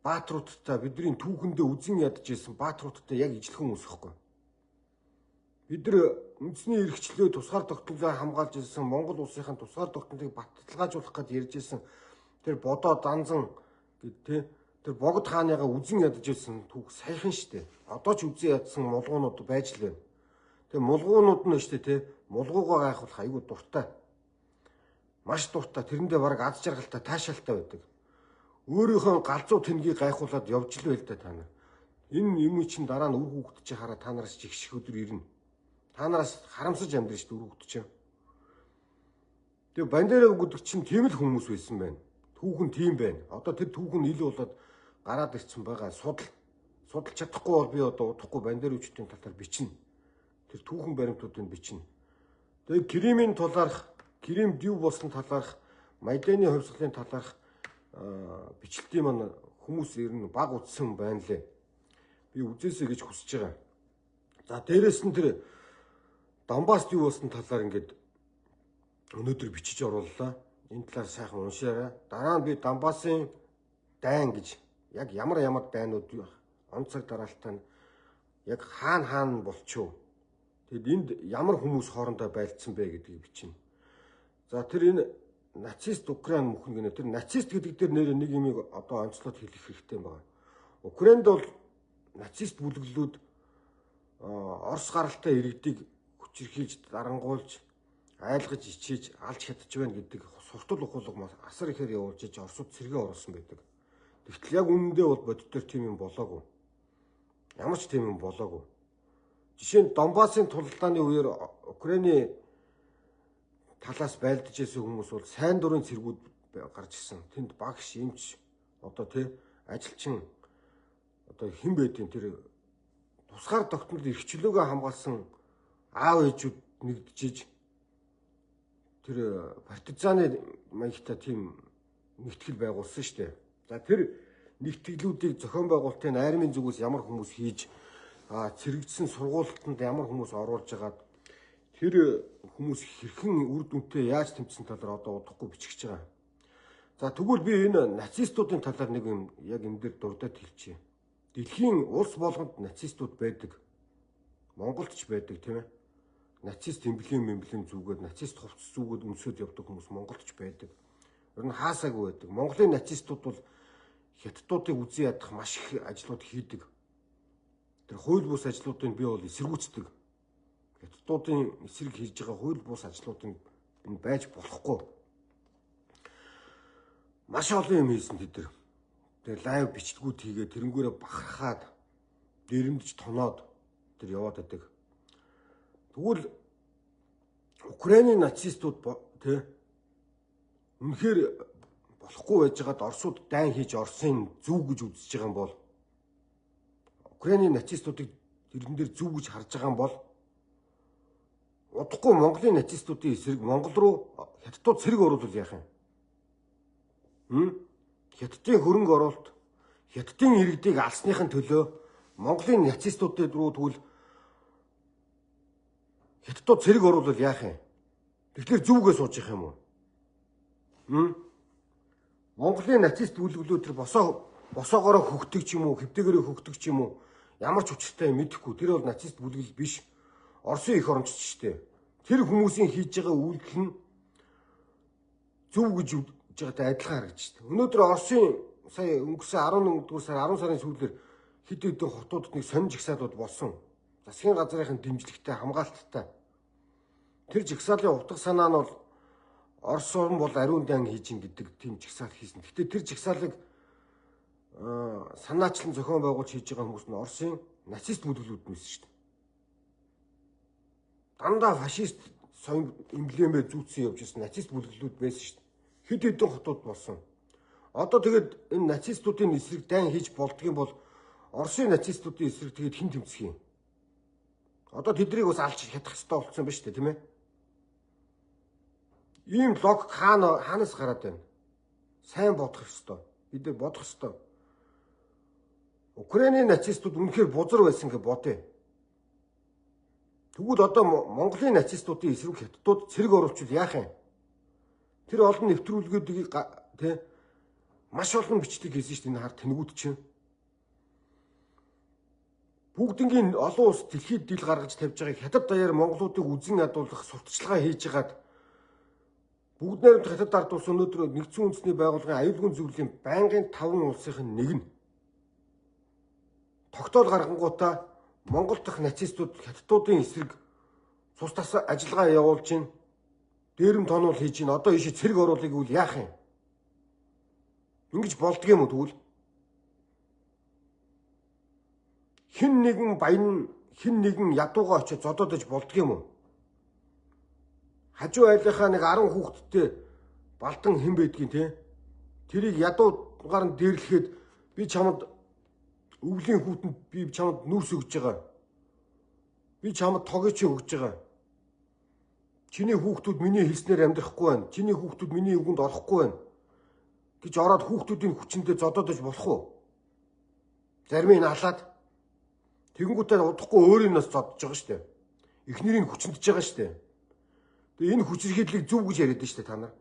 баатруудтай бидний түүхэндээ үзэн ядж ирсэн баатруудтай яг ижлэх хүмүүс ихгүй. Бид нар үндэсний эрхчлөө тусгаар тогтнолоо хамгаалж ирсэн Монгол улсынхаа тусгаар тогтнолыг баталгаажуулах гэж ярьж ирсэн тэр бодоо данзан гэдэг тэр богд хааныгаа үзэн ядж ирсэн түүх саяхан штэ. Одоо ч үзэн ядсан мулгуунууд байж л байна. Тэгээ мулгуунууд нь штэ те мулгуугаа гайхуулах айгүй дуртай. Маш дуртай. Тэрэндээ бараг аз жаргалтай, таашаалтай байдаг. Өөрийнхөө галзуу тэнгийг гайхуулаад явж л байл да та нар. Энэ юм чинь дараа нь үр хүүхэд чи хараа та нараас жигших өдөр ирнэ. Та нараас харамсаж амьдрын шүү дээ үр хүүхэд чи. Тэгээ Бандераа гэдэг чинь тийм л хүмүүс байсан байна. Түүхэн тийм байна. Одоо тэр түүхэн ил болоод гараад ирсэн байгаа. Судалж чадахгүй бол би одоо удахгүй Бандеручдын талаар бичнэ. Тэр түүхэн баримтуудыг бичнэ. Тэгээ Кримийн талаарх, Крим див болсон талаарх, Майданы хувьсгалын талаарх бичлэлтийн маань хүмүүс ер нь баг утсан байна лээ. Би үзээсэй гэж хүсэж байгаа. За дээрэс нь тэр Донбасс див болсон талаар ингээд өнөөдөр бичиж орууллаа. Энэ талаар сайхан уншаарай. Дараа нь би Донбассын дайн гэж яг ямар дайнууд онцог дараалтаа нь яг хаана болчихов. Тэгэд энд ямар хүмүүс хоорондоо байлцсан бэ гэдгийг бичнэ. За тэр энэ нацист Украин мөхн гэнэ тэр нацист гэдэг дээр нэр нэг юмыг одоо онцлоод хэлэх хэрэгтэй байна. Украинд бол нацист бүлэглэлүүд Орос гаралтай иргэдийг хүчирхийлж дарангуйлж айлгаж ичээж алж чадж байна гэдэг суртал ухуулга асар ихээр явуулж иж Оросууд сэргээ оруулсан байдаг. Тэгтэл яг үнэндээ бол бодитоор тийм юм болоогүй. Ямар ч тийм юм болоогүй. Жишээ нь Донбассын тулалдааны үеэр Украины талаас байлдаж ирсэн хүмүүс бол сайн дурын цэргүүд гарч ирсэн. Тэнд багш, эмч, одоо ажилчин одоо хэн байдیں۔ Тэр тусгаар тогтнол эрхчлөөгөө хамгаалсан аав ээжүүд нэгдэж тэр партизаны маягтай тийм нэгтгэл байгуулсан шүү дээ. За тэр нэгтгэлүүдийг зохион байгуулалтын армийн зүгээс ямар хүмүүс хийж цэрэгдсэн сургуультанд ямар хүмүүс оруулж агаад тэр хүмүүс хэрхэн үр дүнтэй яаж тэмцсэн талаар одоо удахгүй бичиж байгаа. За тэгвэл би энэ нацистуудын талаар нэг юм яг энэ дээр дурдаад хэлчихье. Дэлхийн улс болгонд нацистууд байдаг. Монголд ч байдаг тийм ээ. Нацист эмблем зүгээд нацист хувцас зүгээд өмсөд явдаг хүмүүс Монголд ч байдаг. Ер нь хаасаагүй байдаг. Монголын нацистууд бол хятадуудыг үзэн ядах маш их ажлууд хийдэг. Тэр хууль бус ажлуудыг би бол эсэргүүцдэг. Хятадуудын эсрэг хийж байгаа хууль бус ажлуудыг энэ байж болохгүй. Маш олон юм хийсэн тэд нар. Тэр лайв бичлэгүүд хийгээд тэрнгүүрээ бахархаад дэрэмдж тоноод тэр яваад байдаг. Тэгвэл Украиний нацистууд үнэхээр болохгүй байж байгаад Оросууд дайн хийж Оросын зүг гэж үзэж байгаа юм бол Украиний нацистуудыг тэрэн дээр зүг гэж харж байгаа юм бол удахгүй Монголын нацистуудын эсрэг Монгол руу хятадууд цэрэг оруулах яах юм? Хятадын хөрөнгө оруулалт, хятадын иргэдийг алсныхын төлөө Монголын нацистуудад руу тэгвэл хятадууд цэрэг оруулах яах юм? Тэгэхээр зүвгээ сууж явах юм уу? Монголын нацист бүлэглүүд тэр босоогоороо хөгтөг ч юм уу, хэвтээгээрээ хөгтөг ч юм уу, ямар ч учиртай мэдэхгүй. Тэр бол нацист бүлэгэл биш. Оросын эх орончч штэ. Тэр хүмүүсийн хийж байгаа үйлдэл нь зөв гэж байгаатай адилхан харагдаж байна. Өнөөдөр Оросын сая өнгөрсөн 11-р сар 10 сарын сүүлээр хэд хэдэн хотуудад нэг сонин жигсаалууд болсон. Засгийн газрын дэмжлэгтэй хамгаалттай. Тэр жигсаалын утга санаа нь бол Орос орн бол ариун дан хийж ин гэдэг тийм жигсаал хийсэн. Гэхдээ тэр жигсаалыг санаачлан зохион байгуулж хийж байгаа хүмүүс нь Оросын нацист бүлэглүүд нь байсан шүү дээ. Дандаа фашист соён эмблемээр зүүцсэн явж ирсэн нацист бүлэглүүд байсан шүү дээ. Хэд хэдэн хотууд болсон. Одоо тэгээд энэ нацистуудын эсрэг дайн хийж болдгийм бол Оросын нацистуудын эсрэг тэгээд хэн тэмцэх юм? Одоо тэднийг бас алж хятах хэрэгтэй болсон ба шүү дээ, тийм ээ? Ийм логик хаанаас гараад байна? Сайн бодох ёстой. Бид нар бодох ёстой. Украиний нацистууд үнэхээр бузар байсан гэж бодъё. Тэгвэл одоо Монголын нацистуудын эсрэг хятадууд цэрэг оруулчихвал яах юм? Тэр олон нэвтрүүлгүүдийг маш олон бичлэг хийсэн шүү дээ энэ хар тэнгүүд чинь. Бүгднгийн олон улс дэлхийд дил гаргаж тавьж байгааг хятад даяар монголуудыг үзэн ядуулах сурталчилгаа хийж байгаад бүгд найрамд хятад ард улс өнөөдөр нэгдсэн үндэсний байгууллагын аюулгүй зөвлөлийн байнгын 5 улсын нэг нь тогтоол гаргангуудаа Монгол дахь нацистууд хятадуудын эсрэг цус тас ажиллагаа явуулж байна. Дээрэм тонол хийж байна. Одоо ийшээ цэрэг оруулах гэвэл яах юм? Ингэж болдгийм үү тэгвэл? Хэн нэгэн баян хэн нэгэн ядуугаа очиж зодоод иж болдгийм үү? Хажуу айлынхаа нэг 10 хүүхэдтэй балдан хэн байдгийг те. Тэрийг ядуугаар нь дээрлэхэд би чамд өвлийн хүүтэнд би чамд нүрс өгж байгаа. Би чамд тогич өгж байгаа. Чиний хүүхдүүд миний хэлснээр амьдрахгүй байна. Чиний хүүхдүүд миний үгэнд орохгүй байна гэж ороод хүүхдүүдийн хүчиндээ зодоодож болох уу? Зарим нь алаад тэгэнгүүтээ удахгүй өөрийн нас зодож байгаа шүү дээ. Эхнэрийг хүчндэж байгаа шүү дээ. Тэгээ энэ хүчирхийллийг зөв гэж яриад байна шүү дээ та нар.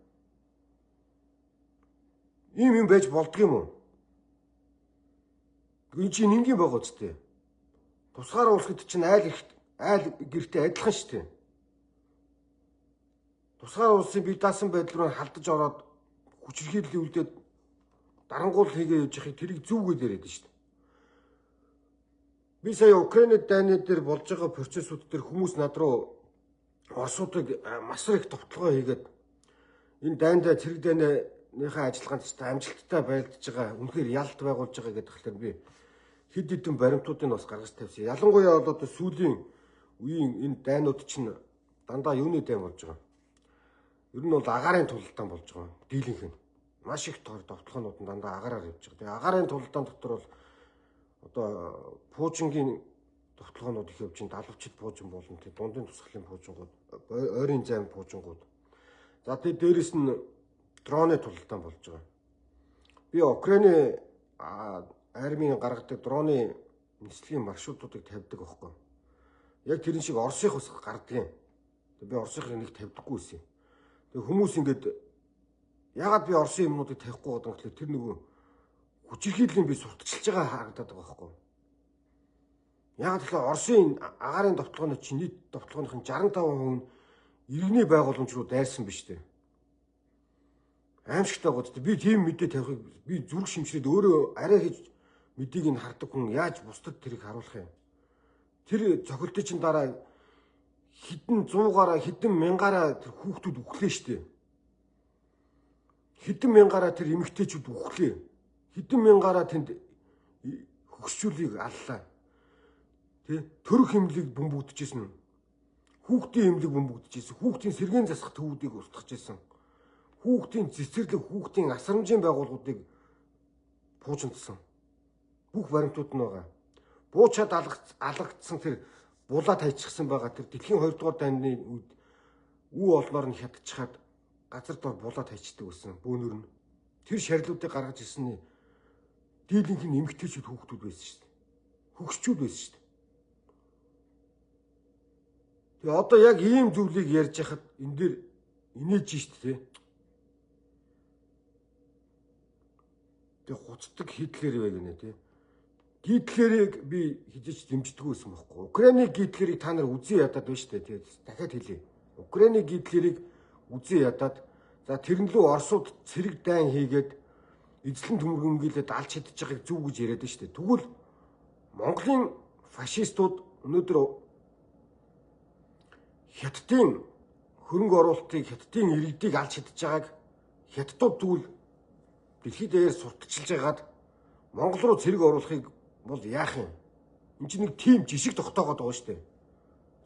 Ийм юм байж болдго юм уу? Энэ чинь энгийн байгаа үстэй. Тусгаар уулсгад чинь айл гэртээ адилхан шүү дээ. Тусгаар уулсын бие даасан байдал руу халдаж ороод хүчирхийллийн үлдээд дарангуул хийгээ явж байхыг тэрийг зөв гэж яриад байна шүү дээ. Би сая Украинад дайны дээр болж байгаа процессууд дээр хүмүүс над руу Оросуудыг масар их товтлогоо хийгээд энэ дайндаа цэрэг дайныхаа ажиллагаанд ч амжилттай байлдаж байгаа үнэхээр ялт байгуулж байгаа гэдэг хэлээр би хэд хэдэн баримтуудыг бас гаргаж тавьсан. Ялангуяа бол одоо сүүлийн үеийн энэ дайнууд чинь дандаа юуны дайн болж байгаа. Ер нь бол агаарын тулалдаан болж байгаа. Дийлэнх нь маш их товтлогоонууд нь дандаа агаараар явж байгаа. Тэгээ агаарын тулалдаан дотор бол одоо пуужингийн товтлогоонууд их явж байна. Далавчид пуужин болно. Тэг дундын тусгалын пуужингууд, ойрын зайн пуужингууд. За тэг дээрэс нь дроны тулалдаан болж байгаа. Би Украины армийн гаргадаг дроны нислэгийн маршрутуудыг тавьдаг байхгүй. Яг тэрэн шиг Оросынх ус гардаг юм. Би Оросынх нэг тавьдаггүй байсан. Тэг хүмүүс ингээд ягаад би Оросын юмнуудыг тавихгүй байгаа гэвэл тэр нөгөө хүчирхийллийн би сурталчилж байгаа харагдаад байгаа байхгүй. Яг тэгэхээр Оросын агаарын товтлогооны чинь нийт товтлогооны 65% нь иргэний байгууламж руу дайрсан биз дээ. Аимшигтай гоо дээ. Би тийм мэдээ тавихыг би зүрх шимшрээд өөрөө арай хийж мэдийг нь хардаг хүн яаж бусдад тэрийг харуулах юм? Тэр цохилтын чинь дараа хэдэн 100-аараа хэдэн мянгаараа тэр хүүхдүүд үхлээ штэ. Хэдэн мянгаараа тэр эмэгтэйчүүд үхлээ. Хэдэн мянгаараа тэнд хөгсчүүлийг аллаа. Тэ төрөх хэмлэг бөмбөгдөжсэн. Хүүхдийн хэмлэг бөмбөгдөжсэн. Хүүхдийн сэргээн засах төвүүдийг устгахжсэн. Хүүхдийн цэцэрлэг, хүүхдийн асрамжийн байгууллагуудыг пуужинтсан. Бүх баримтууд нь байгаа. Буучаад алгагдсан тэр булаад хайчихсан байгаа тэр дэлхийн 2 дугаар дайны үед үү олноор нь хятадчихад газар дор булаад хайчдаг байсан. Бөөнөр нь тэр шарилуудыг гаргаж ирсэн дийлэнх нь эмгтээчүүд хүүхдүүд байсан шүү дээ. Хөгсчүүд байсан шүү дээ. Тэгээ одоо яг ийм зүйлийг ярьж хахад энэ дээр инээж шүү дээ. Тэгээ хуцдаг Хитлер байг нэ тий. Гитлерийг би хизэж дэмждэггүй байсан байхгүй. Украины Гитлерийг та нар үзэн ядаад байна шүү дээ. Тэгээд дахиад хэлье. Украины Гитлерийг үзэн ядаад за тэрэн лөө Оросууд цэрэг дайн хийгээд эзлэн төмөргөнгөлөд алж чадж байгааг зүг гэж яриад байна шүү дээ. Тэгвэл Монголын фашистууд өнөөдөр Хятадын хөрөнгө оруулалтыг, Хятадын иргэдийг алж чадж байгааг Хятадууд тэгвэл дэлхийд даяар сурталчилж байгаад Монгол руу цэрэг оруулахыг бол яах юм? Энд чинь нэг тийм жишг тогтоогоод байгаа шүү дээ.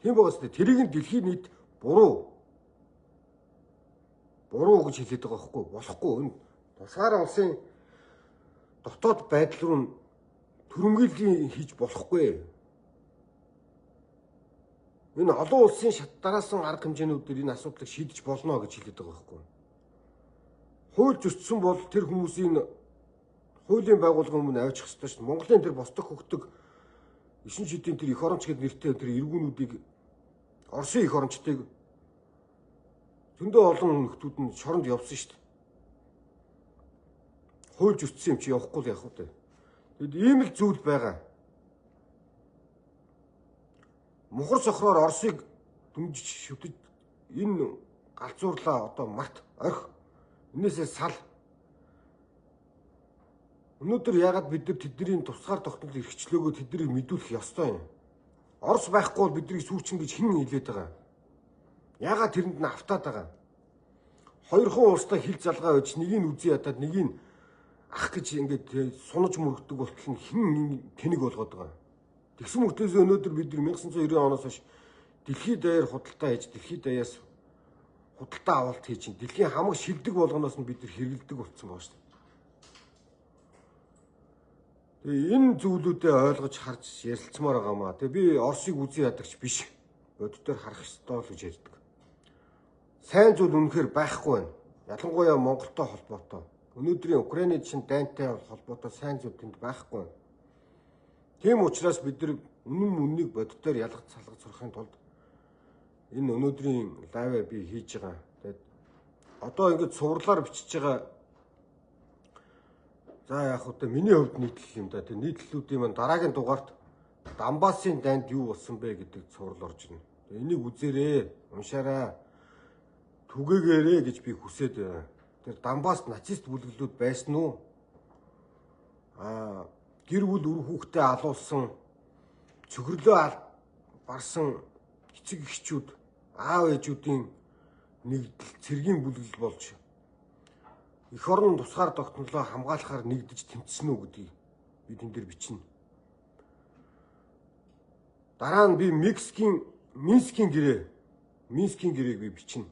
Тийм байгаас тэ тэрийг нь дэлхийн нийт буруу гэж хэлээд байгаа байхгүй болохгүй. Энэ тусгаар улсын дотоод байдал руу төрөмгөлийн хийж болохгүй. Энэ олон улсын шатдараасан арга хэмжээнүүдээр энэ асуудлыг шийдэж болно гэж хэлээд байгаа байхгүй. Хууль зөрчсөн бол тэр хүмүүсийн хуулийн байгууллагын өмнө авчих ёстой шүү дээ. Монголын тэр босдог хөгтөг 9 шидийн тэр эх оронч гэдэг нэртэй тэр эргүүнүүдийг Оросын эх орончдыг зөндөө олон нөхдүүд нь шоронд явсан шүү дээ. Хууль зөрчсөн юм чи явахгүй л явах үү. Тэгэд ийм л зүйл байгаа. Мухар сохроор Оросыг дэмжиж шүтэж энэ галзуурлаа одоо март орхи энээсээ сал. Өнөөдөр яагаад бид нар тэдний тусгаар тогтнол эрхчлөөгөө тэднийг мэдүүлэх ёстой юм. Орос байхгүй бол биднийг сүүчин гэж хэн хэлээд байгаа. Яагаад тэрэнд нь автаад байгаа. Хоёрхан улстай хил залгаа байж нэгийг үзий ядаад нэгийг ах гэж ингээд сунаж мөрөгдөг болтол нь хэн тэнэг болгоод байгаа. Тэгсэн мөртөөс өнөөдөр бид 1990 оноос хойш дэлхийд даяар худалдаа хийж дэлхийд даяас худалдаа авалт хийж чинь дэлхийн хамаг шилдэг болгоноос нь бид нар хэрэгэлдэг болсон байна шүү дээ. Тэгээ энэ зүйлүүдээ ойлгож харж ярилцмаар байгаамаа. Тэгээ би Оросыг үзий ядагч биш. Боддоор харах ёстой л гэж ярьдаг. Сайн зүйл үнэхээр байхгүй байна. Ялангуяа Монголтой холбоотой. Өнөөдрийн Украины чинь дайнтай холбоотой сайн зүйл тэнд байхгүй байна. Тийм учраас бид нар үннийг боддоор ялгаж салгаж сурахын тулд энэ өнөөдрийн лайв би хийж байгаа. Тэгээд одоо ингэж суврлаар бичиж байгаа. За яг одоо миний хувьд нийтлэл юм да. Тэгээд нийтлэлүүдийн маань дараагийн дугаарт Донбассын дайнд юу болсон бэ гэдэг цуврал орж ирнэ. Энийг үзээрэй, уншаарай. Түгээгээрэй гэж би хүсээд байна. Тэр Донбасс нацист бүлэглүүд байсан уу? Гэр бүл үр хүүхдээ алуулсан, цөхрлөө барсан эцэг эхчүүд, аав ээжүүдийн нэгдэл цэргийн бүлэглэл болж эх орон тусгаар тогтнолоо хамгаалахаар нэгдэж тэмцсэн үү гэдгийг би тэн дээр бичнэ. Дараа нь би Минскийн гэрээг би бичнэ.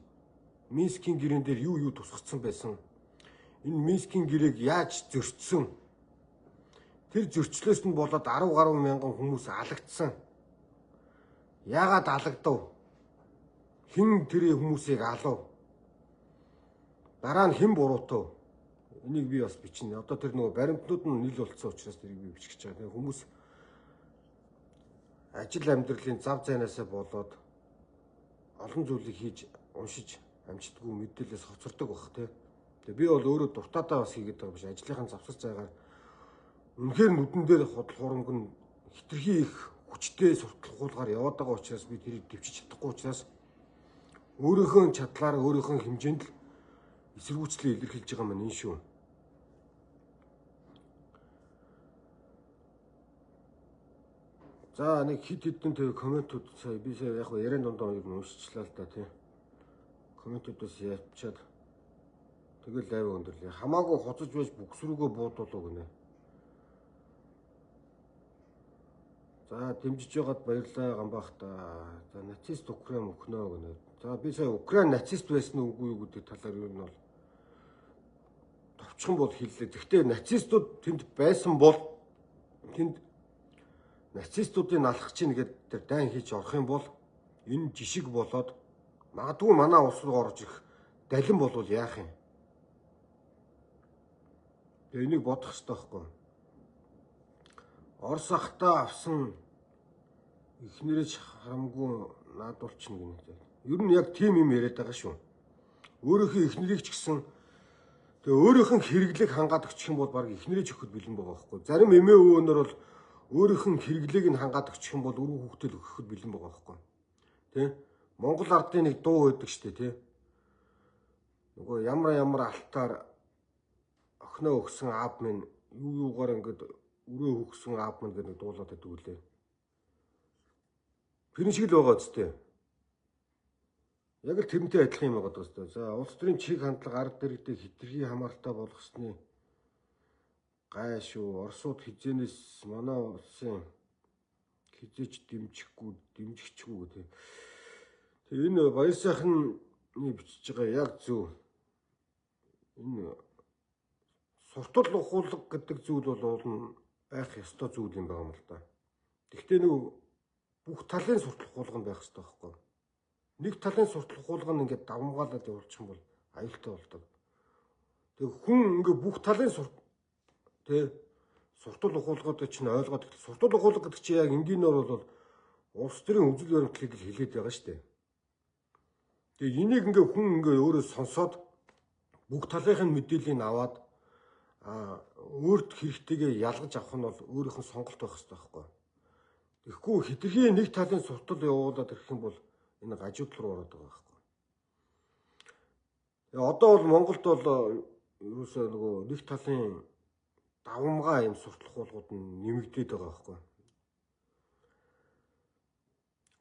Минскийн гэрээн дээр юу тусгацсан байсан. Энэ Минскийн гэрээг яаж зөрчсөн. Тэр зөрчлөөс нь болоод 10 гаруй мянган хүмүүс алагдсан. Яагаад алагдав? Хэн тэр хүмүүсийг алав? Дараа нь хэн буруутав? Энийг би бас бичнэ. Одоо тэр нөгөө баримтнууд нь нийл болцсон учраас тэрийг би бичих гэж байгаа. Хүмүүс ажил амьдралын зав зайнаасаа болоод олон зүйлийг хийж уншиж амжтдаггүй мэдээлэлээс хоцордог баг тий. Тэгээ би бол өөрөө дуртаадаа бас хийгээд байгаа биш. Ажлынхаа завсар зайгаар үнэхээр нүдэн дээр худал хурамг нь хитрхи их хүчтэй сурталхуулгаар яваад байгаа учраас би тэрийг дэвчиж чадахгүй учраас өөрийнхөө чадлаараа өөрийнхөө хэмжээнд л эсэргүүцлээ илэрхийлж байгаа маань энэ шүү. За нэг хит хитэн тэр комментууд сая би сая яг яриан дундаа юу уншчихлаа л да тий. Комментуудаас явчаад тэгэл лайв өндөрлөө. Хамаагүй хоцож байж бүксрүүгөө буудуулаа гинэ. За дэмжиж байгаад баярлалаа гамбаахта. За нацист Украин өхнөө гинэ. За би сая Украин нацист байсан уу үгүй юу гэдэг талаар юу нь бол товчхон бол хэллээ. Гэхдээ нацистууд тэнд байсан бол тэнд нацистуудын алхах чинь гэдэг тэр дайн хийж орох юм бол энэ жишг болоод магадгүй манай улс руу орж ирэх далин болвол яах юм? Тэгээ энийг бодох хэрэгтэй байхгүй. Орос ахтаа авсан эхнэрэж харамгүй наадуулчихна гэнэ. Ер нь яг тийм юм яриад байгаа шүү. Өөрийнхөө эхнэрийг ч гэсэн тэгээ өөрийнх нь хэрэглэг хангаад өгчих юм бол баг эхнэрэж өгөхөд бэлэн байгаа байхгүй. Зарим эмээ өвөнөр бол өөрийнх нь хэрэглээг нь хангаад өгчих юм бол өрөө хүүхдэд өгөхөд бэлэн байгаа байхгүй. Тэ? Монгол ардын нэг дуу байдаг штэ тий. Нөгөө ямар алтаар охиноо өгсөн аав минь юугаар ингээд өрөө өгсөн аав минь гэдэг дуулаад байдаг үлээ. Тэр шиг л байгаа зү. Яг л тэрнтэй адилхан юм байгаа дөө. За улс төрийн чиг хандлага ард иргэдэд хитрхи хамааралтай болох ёсны гай шүү. Оросууд хизээнээс манай улсын хизээч дэмжигчгүй гэдэг. Тэгээ энэ баяр сайхны бичиж байгаа яг зөв. Энэ суртал ухуулга гэдэг зүйл бол байх ёстой зүйл юм байна л да. Гэхдээ нэг бүх талын суртал ухуулга нь байх ёстой байхгүй. Нэг талын суртал ухуулга нь ингээд давмгаалаад явуулчих юм бол аюултай болдог. Тэгээ хүн ингээд бүх талын суртал ухуулгад чинь ойлгоод суртал ухуулга гэдэг чинь яг энгийнээр бол улс төрийн үзэл баримтлалыг л хэлээд байгаа шүү дээ. Тэгээ энийг ингээ хүн ингээ өөрөө сонсоод бүх талынхын мэдээллийг аваад өөрт хэрэгтэйгээ ялгаж авах нь бол өөрийнх нь сонголт байх хэрэгтэй байхгүй. Тэгэхгүй хитрхи нэг талын суртал явуулаад ирэх юм бол энэ гажууд руу ороод байгаа байхгүй. Тэгээ одоо бол Монголд бол ерөөсөө нөгөө нэг талын давмгай юм суртал хуулгууд нь нэмэгдээд байгаа байхгүй.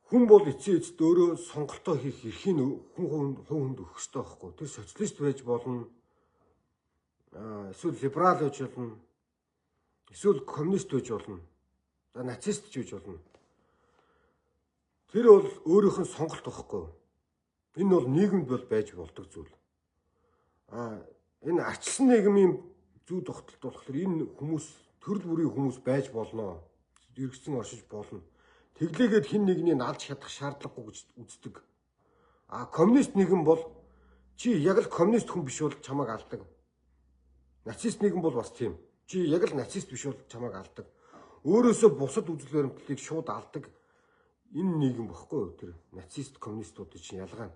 Хүн бол эцээ эцэд өөрөө сонголтоо хийх эрхийг хүн өгөх ёстой байхгүй. Тэр социалист байж болно. Эсвэл либерал байж болно. Эсвэл коммунист байж болно. За нацист ч байж болно. Тэр бол өөрийнх нь сонголт байхгүй. Энэ бол нийгэмд бол байж болдог зүйл. Энэ арчилсан нийгмийн зүй тогтолт болохоор энэ хүмүүс төрөл бүрийн хүмүүс байж болно. Иргэсэн оршиж болно. Тэглээгээд хин нэгнийг алж чадах шаардлагагүй гэж үздэг. Коммунист нийгэм бол чи яг л коммунист хүн биш бол чамайг алдаг. Нацист нийгэм бол бас тийм. Чи яг л нацист биш бол чамайг алдаг. Өөрөөсөө бусад үзэл баримтлалыг шууд алдаг. Энэ нийгэм бохгүй юу тэр нацист коммунистуудын чинь ялгаа нь.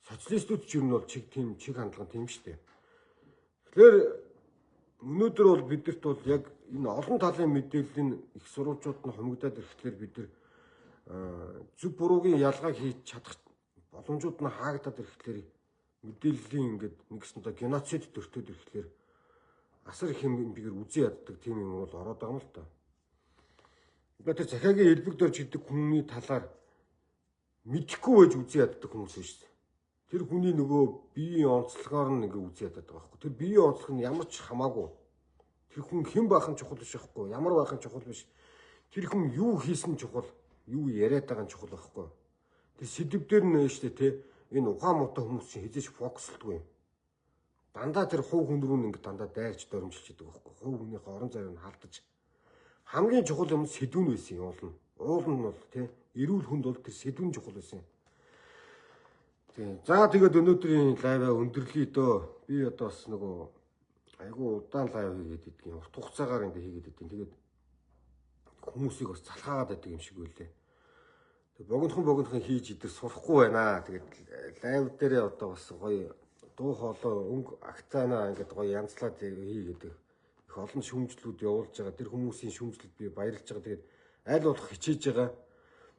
Социалистууд ч юм нь бол чиг хандлага тийм шүү дээ. Тэгэхээр өнөөдөр бол бидэрт бол яг энэ олон талын мэдээллийн их сурвалжууд нь хумигдаад ирэхлээр бид нар зөв буруугийн ялгааг хийж чадах боломжууд нь хаагдаад ирэхлээр мэдээллийн ингээд нэгсэндээ геноцид төртөд ирэхлээр асар их юм бигээр үзэн яддаг тийм юм бол ороод байгаа юм л та. Тэр захиагийн элбэг дорж гэдэг хүний талаар мэдэхгүй байж үзэн яддаг хүмүүс шүү дээ. Тэр хүний нөгөө биеийн онцлогоор нь ингээ үзэн яддаг байгаа байхгүй. Тэр биеийн онцлог нь ямар ч хамаагүй. Тэр хүн хэн байх нь чухал биш байхгүй. Ямар байх нь чухал биш. Тэр хүн юу хийсэн чухал, юу яриад байгаа нь чухал байхгүй. Тэр сэдвээр нь шүү дээ те. Энэ ухаан муутай хүмүүс чинь хизээч фокуслдгүй юм. Дандаа тэр хувь хүн рүү ингээ дандаа дайрч дөрмжилж идэг байхгүй. Хувь хүнийхээ орон зайг нь халдаж хамгийн чухал юм сэдвүүн байсан юм уул нь. Уул нь бол тий эрүүл хүнд бол тэр сэдвүүн чухал байсан. Тийм. За тэгээд өнөөдрийн лайваа өндөрлөе дөө. Би одоо бас нөгөө айгу удаан лайв хийгээд идэх юм. Урт хугацаагаар ингээ хийгээд идэв. Тэгээд хүмүүсийг бас залхаагаад байдаг юм шиг байлээ. Тэгээд богинохон хийж идэх сурахгүй байна. Тэгээд лайв дээрээ одоо бас гоё дуу хоолой өнгө акцаанаа ингээд гоё янзлаад хийгээд их олон шүүмжлүүд явуулж байгаа. Тэр хүмүүсийн шүүмжлэлд би баярлж байгаа. Тэгээд аль болох хичээж байгаа.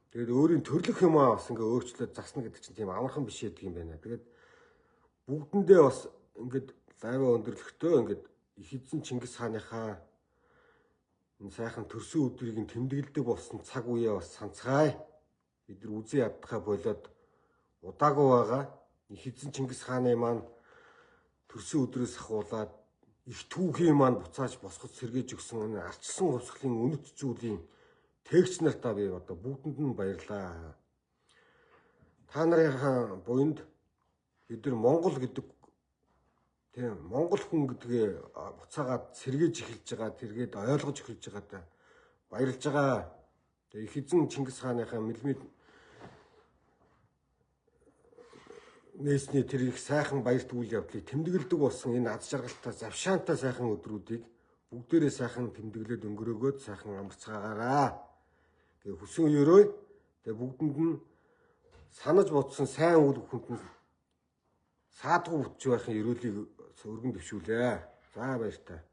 Тэгээд өөрийн төрлөх юмаа бас ингээ өөрчлөөд засна гэдэг чинь тийм амархан биш байдаг юм байна. Тэгээд бүгдэндээ бас ингээд лайваа өндөрлөхдөө ингээд их эзэн Чингис хааныхаа энэ сайхан төрсөн өдрийг нь тэмдэглэдэг болсон цаг үеэ бас санацгаая. Бид нар үзэн ядхаа болоод удаагүй байгаа. Их эзэн Чингис хааны маань төрсөн өдрөөс ахуулаад их түүхийн маань буцааж босгож сэргээж өгсөн арчилсан хувьсгалын үнэт зүйлийн тэгч нартаа би одоо бүгдэнд нь баярлаа. Та нарын буйнд бид нар Монгол гэдэг тийм Монгол хүн гэдгээ буцаагаад сэргээж эхэлж байгаа, тэргээд ойлгож эхэлж байгаадаа баярлж байгаа. Тэгээ их эзэн Чингис хааныхаа мэлмид нээсний тэр их сайхан баярт үйл явдлыг тэмдэглэдэг болсон энэ аз жаргалтай завшаантай сайхан өдрүүдийг бүгдээрээ сайхан тэмдэглээд өнгөрөөгөөд сайхан амарцгаагаараа гэ хүсэн өрөө тэгээ бүгдэнд нь санаж бодсон сайн үйл бүхэнд нь саадгүй бүтж байхын ерөөлийг өргөн дэвшүүлээ. За баяр та.